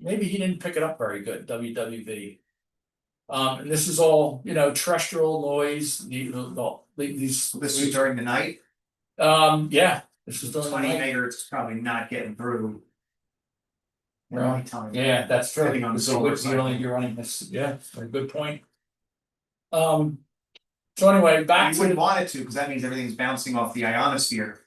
Speaker 5: Maybe he didn't pick it up very good, WWV. And this is all, terrestrial noise. These
Speaker 4: This was during the night.
Speaker 5: Yeah, this is during the
Speaker 4: 20
Speaker 5: night.
Speaker 4: megahertz is probably not getting through. in
Speaker 5: Right.
Speaker 4: nighttime.
Speaker 5: Yeah, that's true.
Speaker 4: Depending on the
Speaker 5: This
Speaker 4: solar
Speaker 5: would be
Speaker 4: cycle.
Speaker 5: only you're running this. Yeah, a good point. So anyway, back
Speaker 4: You
Speaker 5: to
Speaker 4: wouldn't want it to, because that means everything's bouncing off the ionosphere.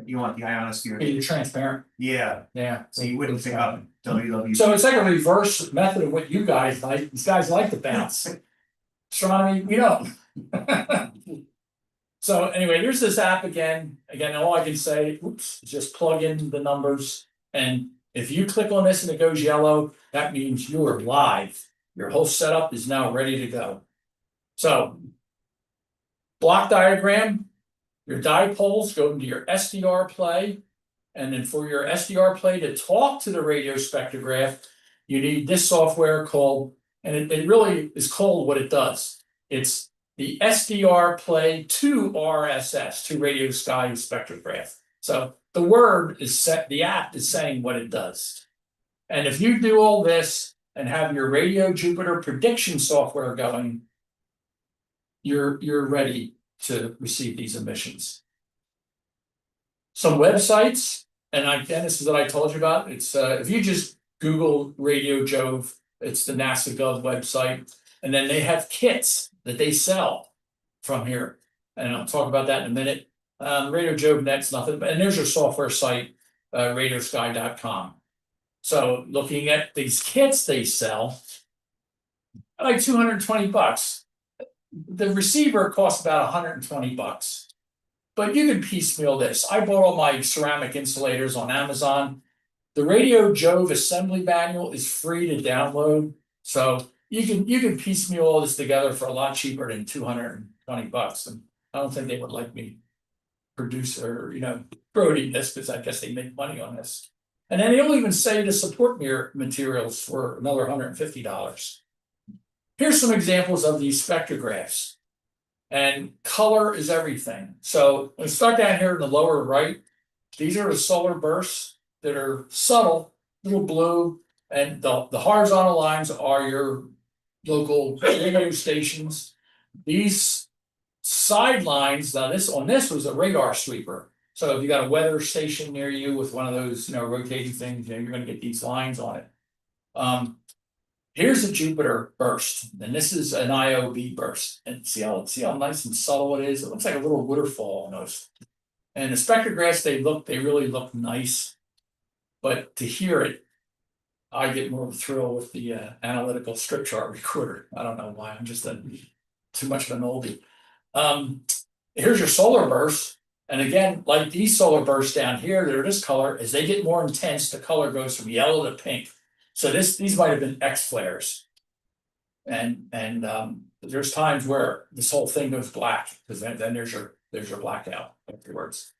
Speaker 4: You want the ionosphere.
Speaker 5: you're transparent.
Speaker 4: Yeah,
Speaker 5: Yeah.
Speaker 4: so you wouldn't pick up WW.
Speaker 5: So it's like a reverse method of what you guys like. These guys like to bounce. Astronomy, we don't. So anyway, here's this app again. Again, all I can say, oops, is just plug in the numbers. And if you click on this and it goes yellow, that means you are live. Your whole setup is now ready to go. So block diagram, your dipoles go into your SDR play. And then for your SDR play to talk to the radio spectrograph, you need this software called, and it really is called what it does. It's the SDR play to RSS, to radio sky spectrograph. So the word is set, the app is saying what it does. And if you do all this and have your Radio Jupiter prediction software going, you're ready to receive these emissions. Some websites, and again, this is what I told you about. It's if you just Google Radio Jove, it's the NASA Gov website, and then they have kits that they sell from here, and I'll talk about that in a minute. Radio Jove Net's nothing, and there's your software site, radiosky.com. So looking at these kits they sell, like $220. The receiver costs about $120. But you can piecemeal this. I bought all my ceramic insulators on Amazon. The Radio Jove assembly manual is free to download. So you can piecemeal all this together for a lot cheaper than $220. And I don't think they would like me produce or promoting this because I guess they make money on this. And then they'll even say the support materials for another $150. Here's some examples of these spectrographs. And color is everything. So let's start down here in the lower right. These are the solar bursts that are subtle, little blue, and the horizontal lines are your local radio stations. These side lines, now this was a radar sweeper. So if you got a weather station near you with one of those rotating things, you're going to get these lines on it. Here's a Jupiter burst, and this is an IOB burst. And see how nice and subtle it is? It looks like a little waterfall almost. And the spectrographs, they really look nice. But to hear it, I get more of a thrill with the analytical strip chart recorder. I don't know why, I'm just too much of an oldie. Here's your solar burst. And again, like these solar bursts down here, they're this color. As they get more intense, the color goes from yellow to pink. So these might have been X flares, and there's times where this whole thing goes black because then there's your blackout afterwards.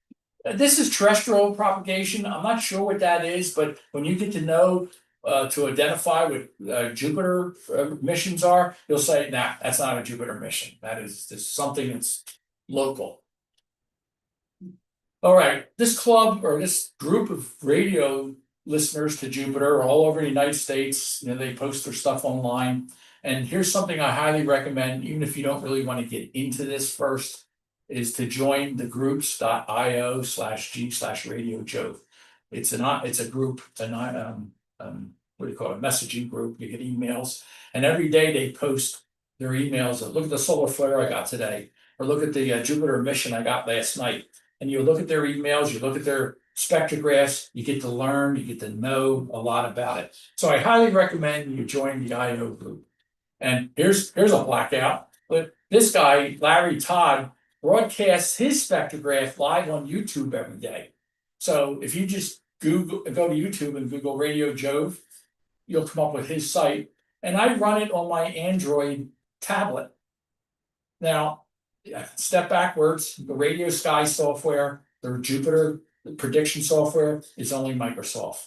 Speaker 5: This is terrestrial propagation. I'm not sure what that is, but when you get to know to identify what Jupiter missions are, you'll say, "Nah, that's not a Jupiter mission. That is just something that's local." All right, this club or this group of radio listeners to Jupiter all over the United States, they post their stuff online. And here's something I highly recommend, even if you don't really want to get into this first, is to join the groups.io/g/Radio Jove. It's a group, what do you call it, a messaging group. You get emails, and every day they post their emails. Look at the solar flare I got today, or look at the Jupiter mission I got last night. and you look at their emails, you look at their spectrographs, you get to learn, you get to know a lot about it. So I highly recommend you join the IO group. And here's a blackout, but this guy, Larry Todd, broadcasts his spectrograph live on YouTube every day. So if you just go to YouTube and Google Radio Jove, you'll come up with his site. And I run it on my Android tablet. Now, step backwards, the Radio Sky software, the Jupiter prediction software is only Microsoft.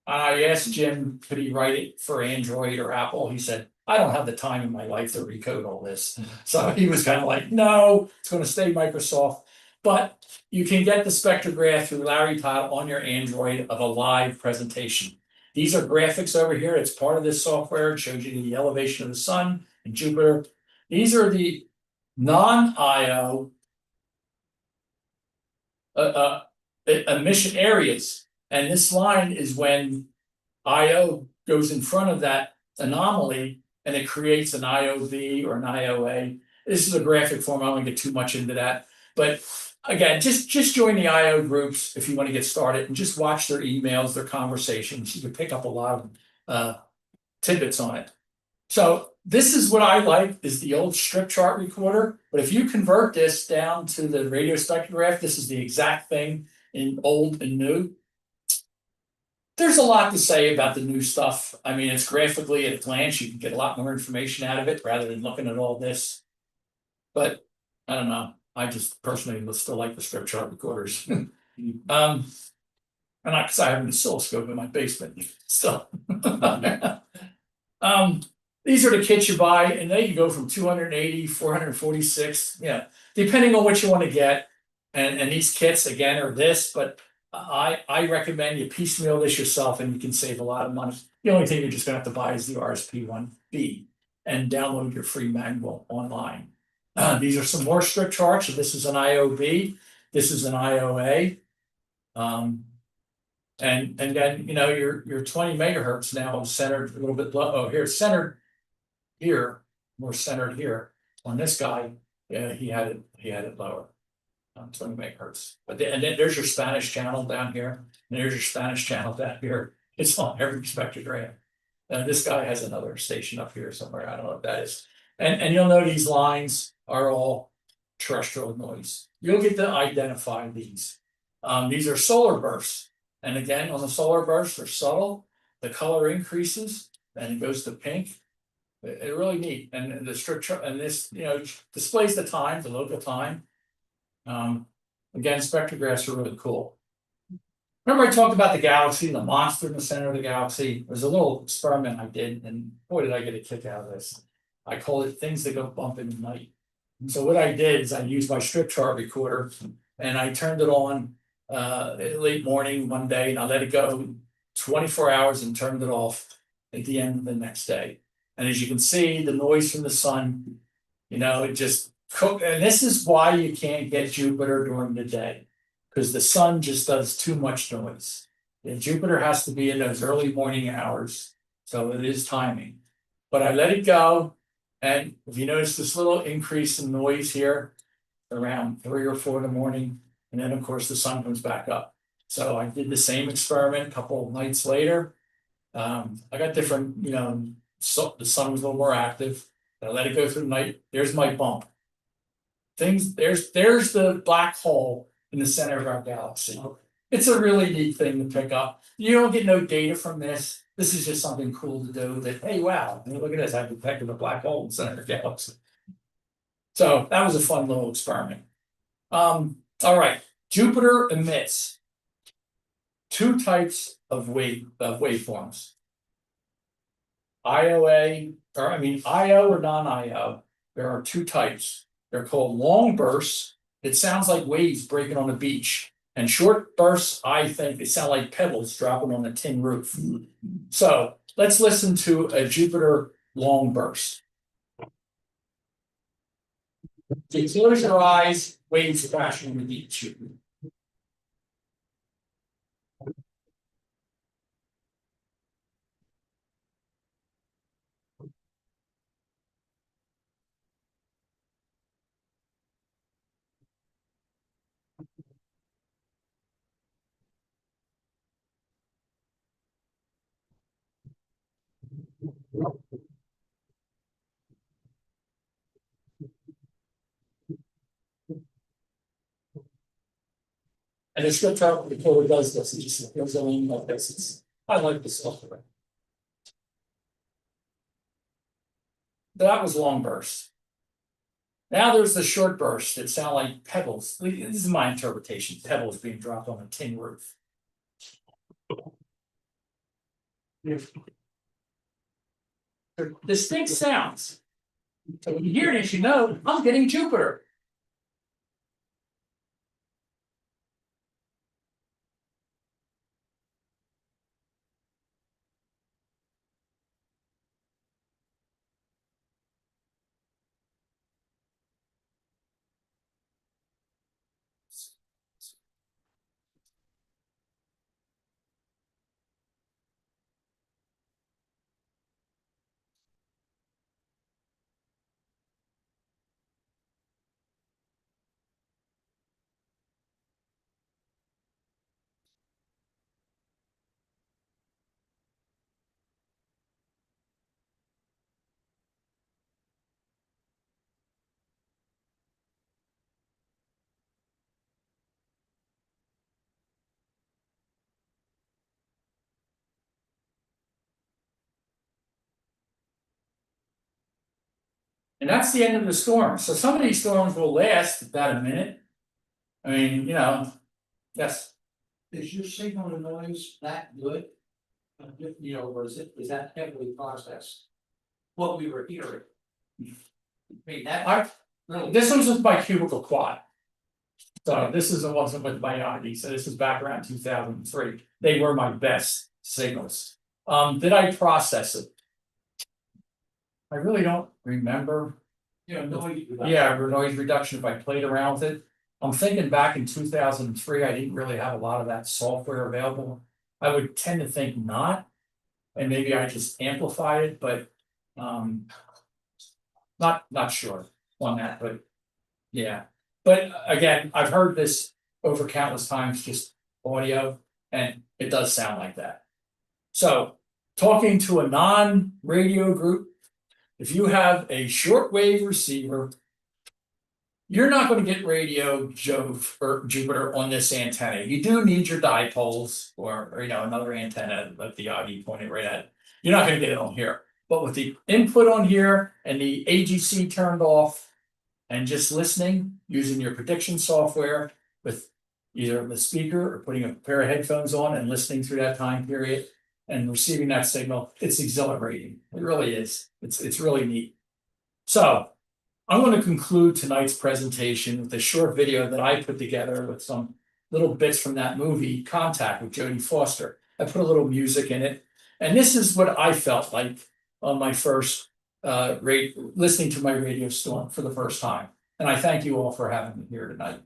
Speaker 5: I asked Jim, could he write it for Android or Apple? He said, I don't have the time in my life to recode all this. So he was kind of like, no, it's going to stay Microsoft. But you can get the spectrograph through Larry Todd on your Android of a live presentation. These are graphics over here. It's part of this software. It shows you the elevation of the sun and Jupiter. These are the non-IO emission areas. And this line is when IO goes in front of that anomaly and it creates an IOV or an IOA. This is a graphic form. I don't want to get too much into that. But again, just join the IO groups if you want to get started and just watch their emails, their conversations. You can pick up a lot of tidbits on it. So this is what I like is the old strip chart recorder. But if you convert this down to the radio spectrograph, this is the exact thing in old and new. There's a lot to say about the new stuff. I mean, it's graphically at a glance, you can get a lot more information out of it rather than looking at all this. But I don't know. I just personally still like the strip chart recorders. And because I have an oscilloscope in my basement. So these are the kits you buy, and they can go from 280, 446, yeah, depending on what you want to get. And these kits again are this, but I recommend you piecemeal this yourself and you can save a lot of money. The only thing you're just gonna have to buy is the RSP1B and download your free manual online. These are some more strip charts. So this is an IOB, this is an IOA. And then your 20 megahertz now is centered a little bit low. Oh, here it's centered here, more centered here. On this guy, yeah, he had it lower. 20 megahertz. But then there's your Spanish channel down here, and there's your Spanish channel down here. It's on every spectrogram. This guy has another station up here somewhere. I don't know what that is. And you'll know these lines are all terrestrial noise. You'll get to identify these. These are solar bursts. And again, on the solar bursts, they're subtle. The color increases, and it goes to pink. It's really neat. And the strip chart, and this, displays the time, the local time. Again, spectrographs are really cool. Remember I talked about the galaxy, the monster in the center of the galaxy? There's a little experiment I did, and boy, did I get a kick out of this. I called it things that go bump in the night. And so what I did is I used my strip chart recorder, and I turned it on late morning one day, and I let it go 24 hours and turned it off at the end of the next day. And as you can see, the noise from the sun, it just cook, and this is why you can't get Jupiter during the day, because the sun just does too much noise. And Jupiter has to be in those early morning hours, so it is timing. But I let it go, and if you notice this little increase in noise here, around 3 or 4 in the morning, and then of course the sun comes back up. So I did the same experiment a couple of nights later. I got different, so the sun was a little more active. I let it go through the night. There's my bump. There's the black hole in the center of our galaxy. It's a really neat thing to pick up. You don't get no data from this. This is just something cool to do that, hey, wow, look at this, I detected a black hole in the center of the galaxy. So that was a fun little experiment. All right, Jupiter emits 2 types of waveforms. IO or non-IO. There are 2 types. They're called long bursts. It sounds like waves breaking on a beach. And short bursts, I think they sound like pebbles dropping on a tin roof. So let's listen to a Jupiter long burst. So you close your eyes, waves crashing on the beach. And it's good to before it does this, it just goes on like this. I like the software. That was long burst. Now there's the short burst that sound like pebbles. This is my interpretation, pebbles being dropped on a tin roof. They're distinct sounds. So when you hear this, you know, I'm getting Jupiter. And that's the end of the storm. So some of these storms will last about a minute. I mean, you know, yes.
Speaker 2: Is your signal to noise that good? You know, or is that heavily processed? What we were hearing. I mean, that, really,
Speaker 5: This was with my cubicle quad. So this is the ones with my Yagi, so this was back around 2003. They were my best signals. Did I process it? I really don't remember.
Speaker 2: you know, noise.
Speaker 5: Yeah, noise reduction, if I played around with it. I'm thinking back in 2003, I didn't really have a lot of that software available. I would tend to think not. And maybe I just amplified it, but not sure on that, but yeah. But again, I've heard this over countless times, just audio, and it does sound like that. So talking to a non-radio group, if you have a shortwave receiver, you're not going to get radio Jove or Jupiter on this antenna. You do need your dipoles or you know another antenna like the Yagi pointed right at it. You're not going to get it on here. But with the input on here and the AGC turned off and just listening using your prediction software with either the speaker or putting a pair of headphones on and listening through that time period and receiving that signal, it's exhilarating. It really is. It's really neat. So I'm going to conclude tonight's presentation with a short video that I put together with some little bits from that movie, Contact with Jodie Foster. I put a little music in it. And this is what I felt like on my first listening to my radio storm for the first time. And I thank you all for having me here tonight.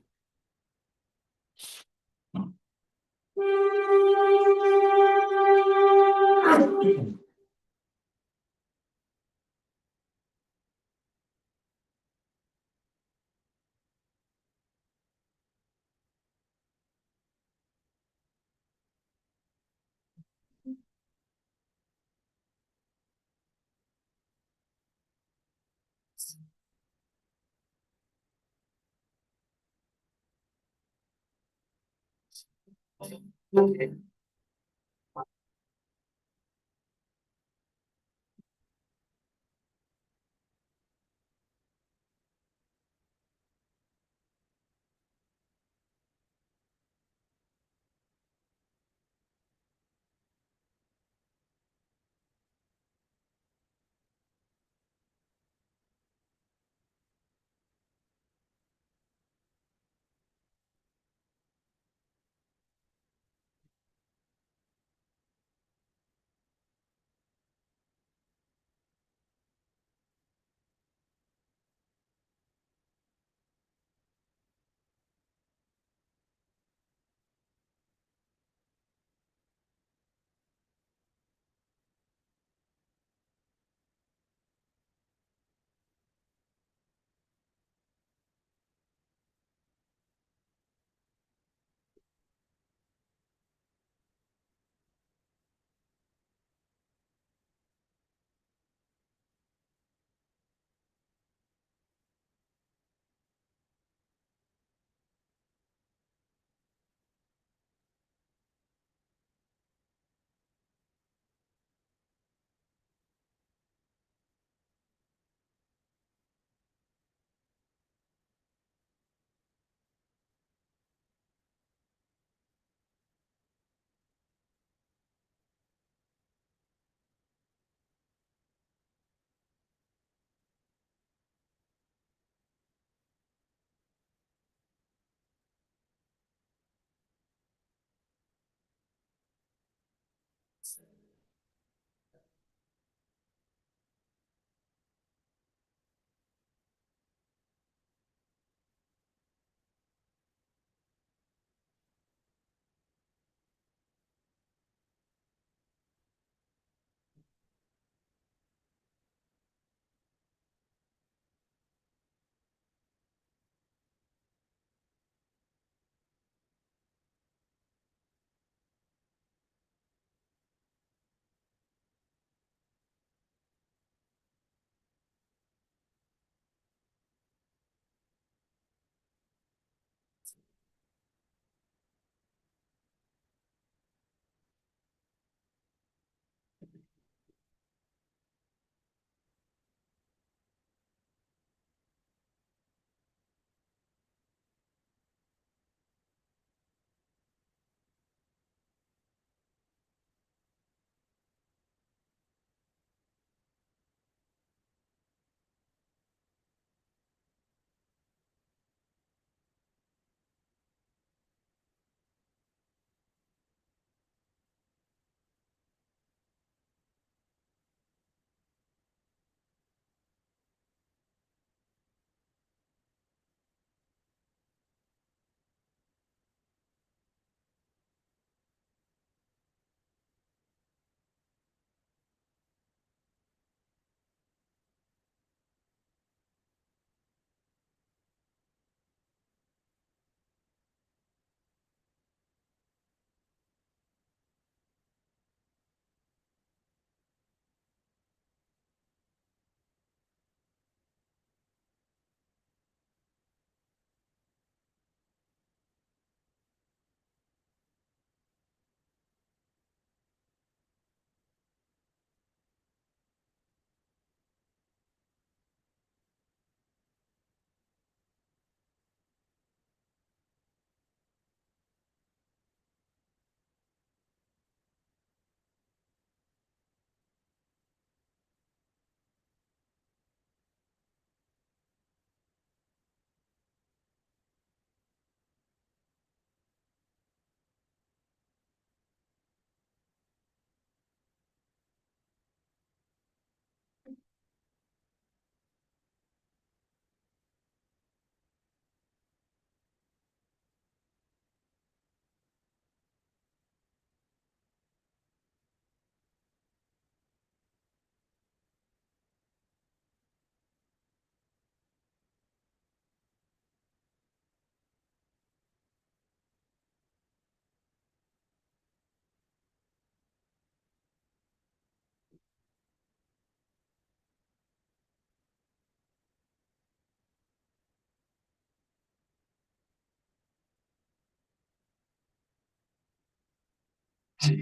Speaker 5: So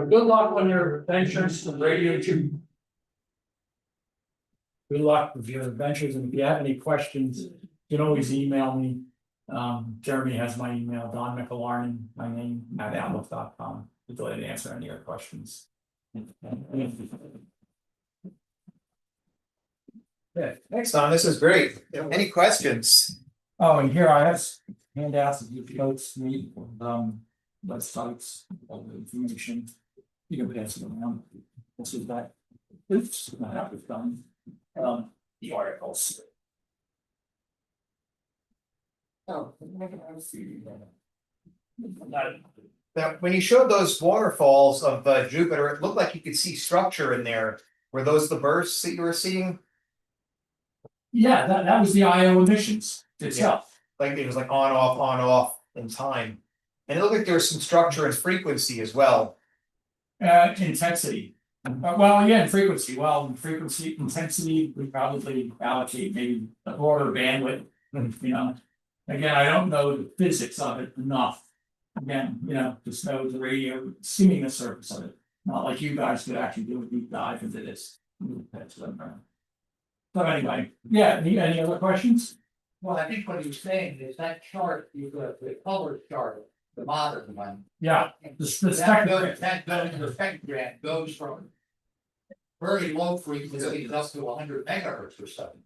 Speaker 5: good luck on your ventures and radio too. Good luck with your adventures, and if you have any questions, you can always email me. Jeremy has my email, Don McAlarney, my name, @outlook.com. Be glad to answer any of your questions.
Speaker 4: Yeah, thanks, Don, this is great. Any questions?
Speaker 5: Oh, and here I have handouts if you folks need, websites, all the information. You can pass it around. This is that. Oops, that was done. The articles.
Speaker 3: Oh.
Speaker 4: Now, when you showed those waterfalls of Jupiter, it looked like you could see structure in there. Were those the bursts that you were seeing?
Speaker 5: Yeah, that was the IO emissions itself.
Speaker 4: Like it was like on, off in time. And it looked like there was some structure and frequency as well.
Speaker 5: Intensity. Well, yeah, and frequency. Well, frequency, intensity, we probably allocate maybe a broader bandwidth, you know. Again, I don't know the physics of it enough. Again, just know the radio, skimming the surface of it. Not like you guys could actually do a deep dive into this. So anyway, yeah, any other questions?
Speaker 2: Well, I think what he's saying is that chart, you got the color chart, the modern one.
Speaker 5: Yeah, the
Speaker 2: That
Speaker 5: spectrum.
Speaker 2: goes, the spectrum goes from very low frequencies up to 100 megahertz or something.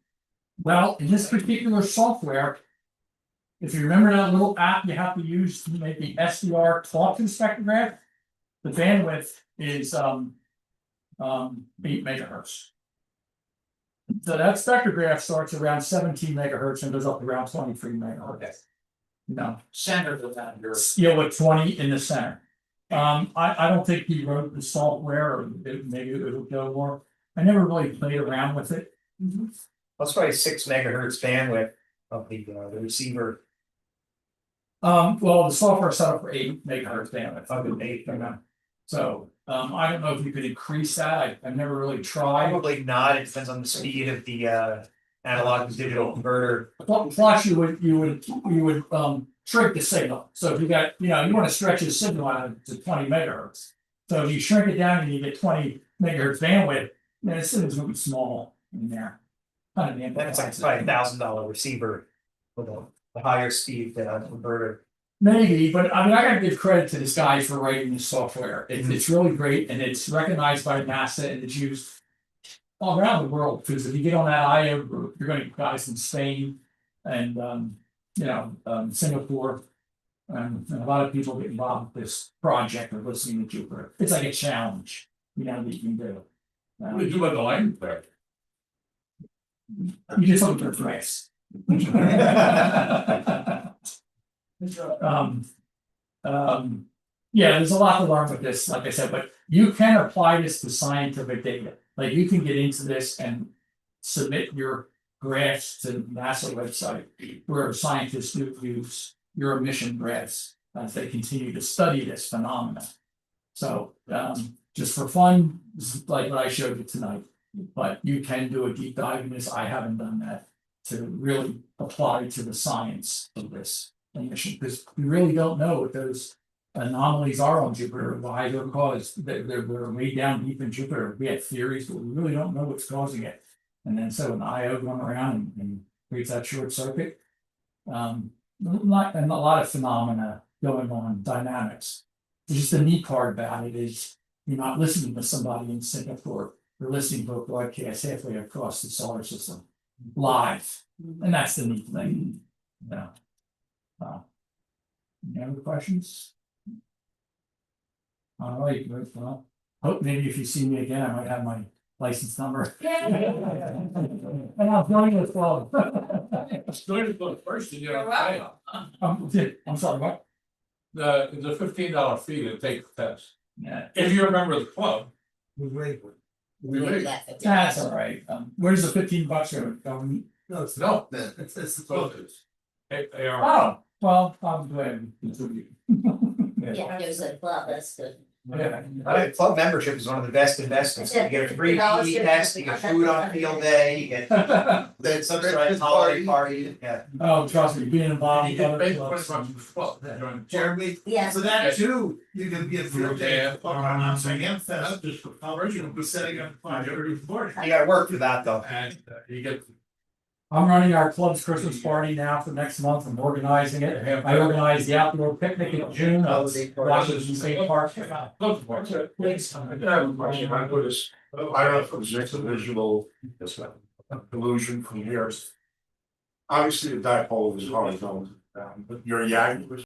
Speaker 5: Well, in this particular software, if you remember that little app you have to use to make the SDR talk to the spectrograph, the bandwidth is 8 megahertz. So that spectrograph starts around 17 megahertz and goes up to around 23 megahertz.
Speaker 2: Center of that,
Speaker 5: With 20 in the center. I don't think he wrote the software, or maybe it'll go more. I never really played around with it.
Speaker 4: That's probably 6 megahertz bandwidth of the receiver.
Speaker 5: Well, the software set up for 8 megahertz bandwidth.
Speaker 4: Okay.
Speaker 5: So, I don't know if you could increase that. I've never really tried.
Speaker 4: Probably not, it depends on the speed of the analog to digital converter.
Speaker 5: Plus, you would shrink the signal. So if you got, you want to stretch the signal out to 20 megahertz. So if you shrink it down and you get 20 megahertz bandwidth, then the signal's gonna be small in there. Kind of
Speaker 4: Then it's like probably $1,000 receiver with a higher speed converter.
Speaker 5: Maybe, but I mean, I gotta give credit to this guy for writing this software. It's really great, and it's recognized by NASA, and it's used all around the world. Because if you get on that IO group, you're gonna get guys in Spain and Singapore. And a lot of people get involved with this project of listening to Jupiter. It's like a challenge, that you can do.
Speaker 1: What do you do about the language there?
Speaker 5: You just look for price. Yeah, there's a lot to learn with this, like I said, but you can apply this to scientific data. Like you can get into this and submit your graphs to NASA website where scientists do use your emission graphs as they continue to study this phenomenon. So just for fun, this is like what I showed you tonight, but you can do a deep dive in this. I haven't done that to really apply to the science of this emission, because we really don't know what those anomalies are on Jupiter, why they're caused. They're way down deep in Jupiter. We have theories, but we really don't know what's causing it. And then so an IO going around and creates that short circuit. And a lot of phenomena going on, dynamics. Just the neat part about it is you're not listening to somebody in Singapore. You're listening to a broadcast halfway across the solar system, live, and that's the neat thing. Any other questions? All right, well, hope maybe if you see me again, I might have my license number. And I'll join you as well.
Speaker 1: Join the first, and
Speaker 8: You're welcome.
Speaker 5: I'm sorry, what?
Speaker 1: The $15 fee to take the test.
Speaker 5: Yeah,
Speaker 1: If you remember the club.
Speaker 6: We wait.
Speaker 1: We wait.
Speaker 5: that's all right. Where's the $15 going?
Speaker 6: No, it's
Speaker 1: No.
Speaker 6: it's the
Speaker 1: So it's- They are.
Speaker 5: Oh, well, I'm glad.
Speaker 8: Yeah, there's a club, that's good.
Speaker 4: Club membership is one of the best investments. You get a free PE test, you get food on field day, you get
Speaker 3: That's
Speaker 4: subsidized holiday party, yeah.
Speaker 5: Oh, trust me, being involved.
Speaker 1: You
Speaker 5: with
Speaker 1: get
Speaker 5: other
Speaker 1: paid
Speaker 5: clubs.
Speaker 1: for
Speaker 6: Jeremy,
Speaker 8: Yes.
Speaker 6: for that too, you can get through
Speaker 1: Yeah.
Speaker 6: I'm saying, I'm just, original, be setting up.
Speaker 4: You gotta work for that though.
Speaker 1: And you get.
Speaker 5: I'm running our club's Christmas party now for next month. I'm organizing it. I organized the outdoor picnic in June. Washington State Park.
Speaker 9: I have a question, I noticed, I don't know if it was just a visual illusion from here. Obviously, the dipole is horizontal, but your yak was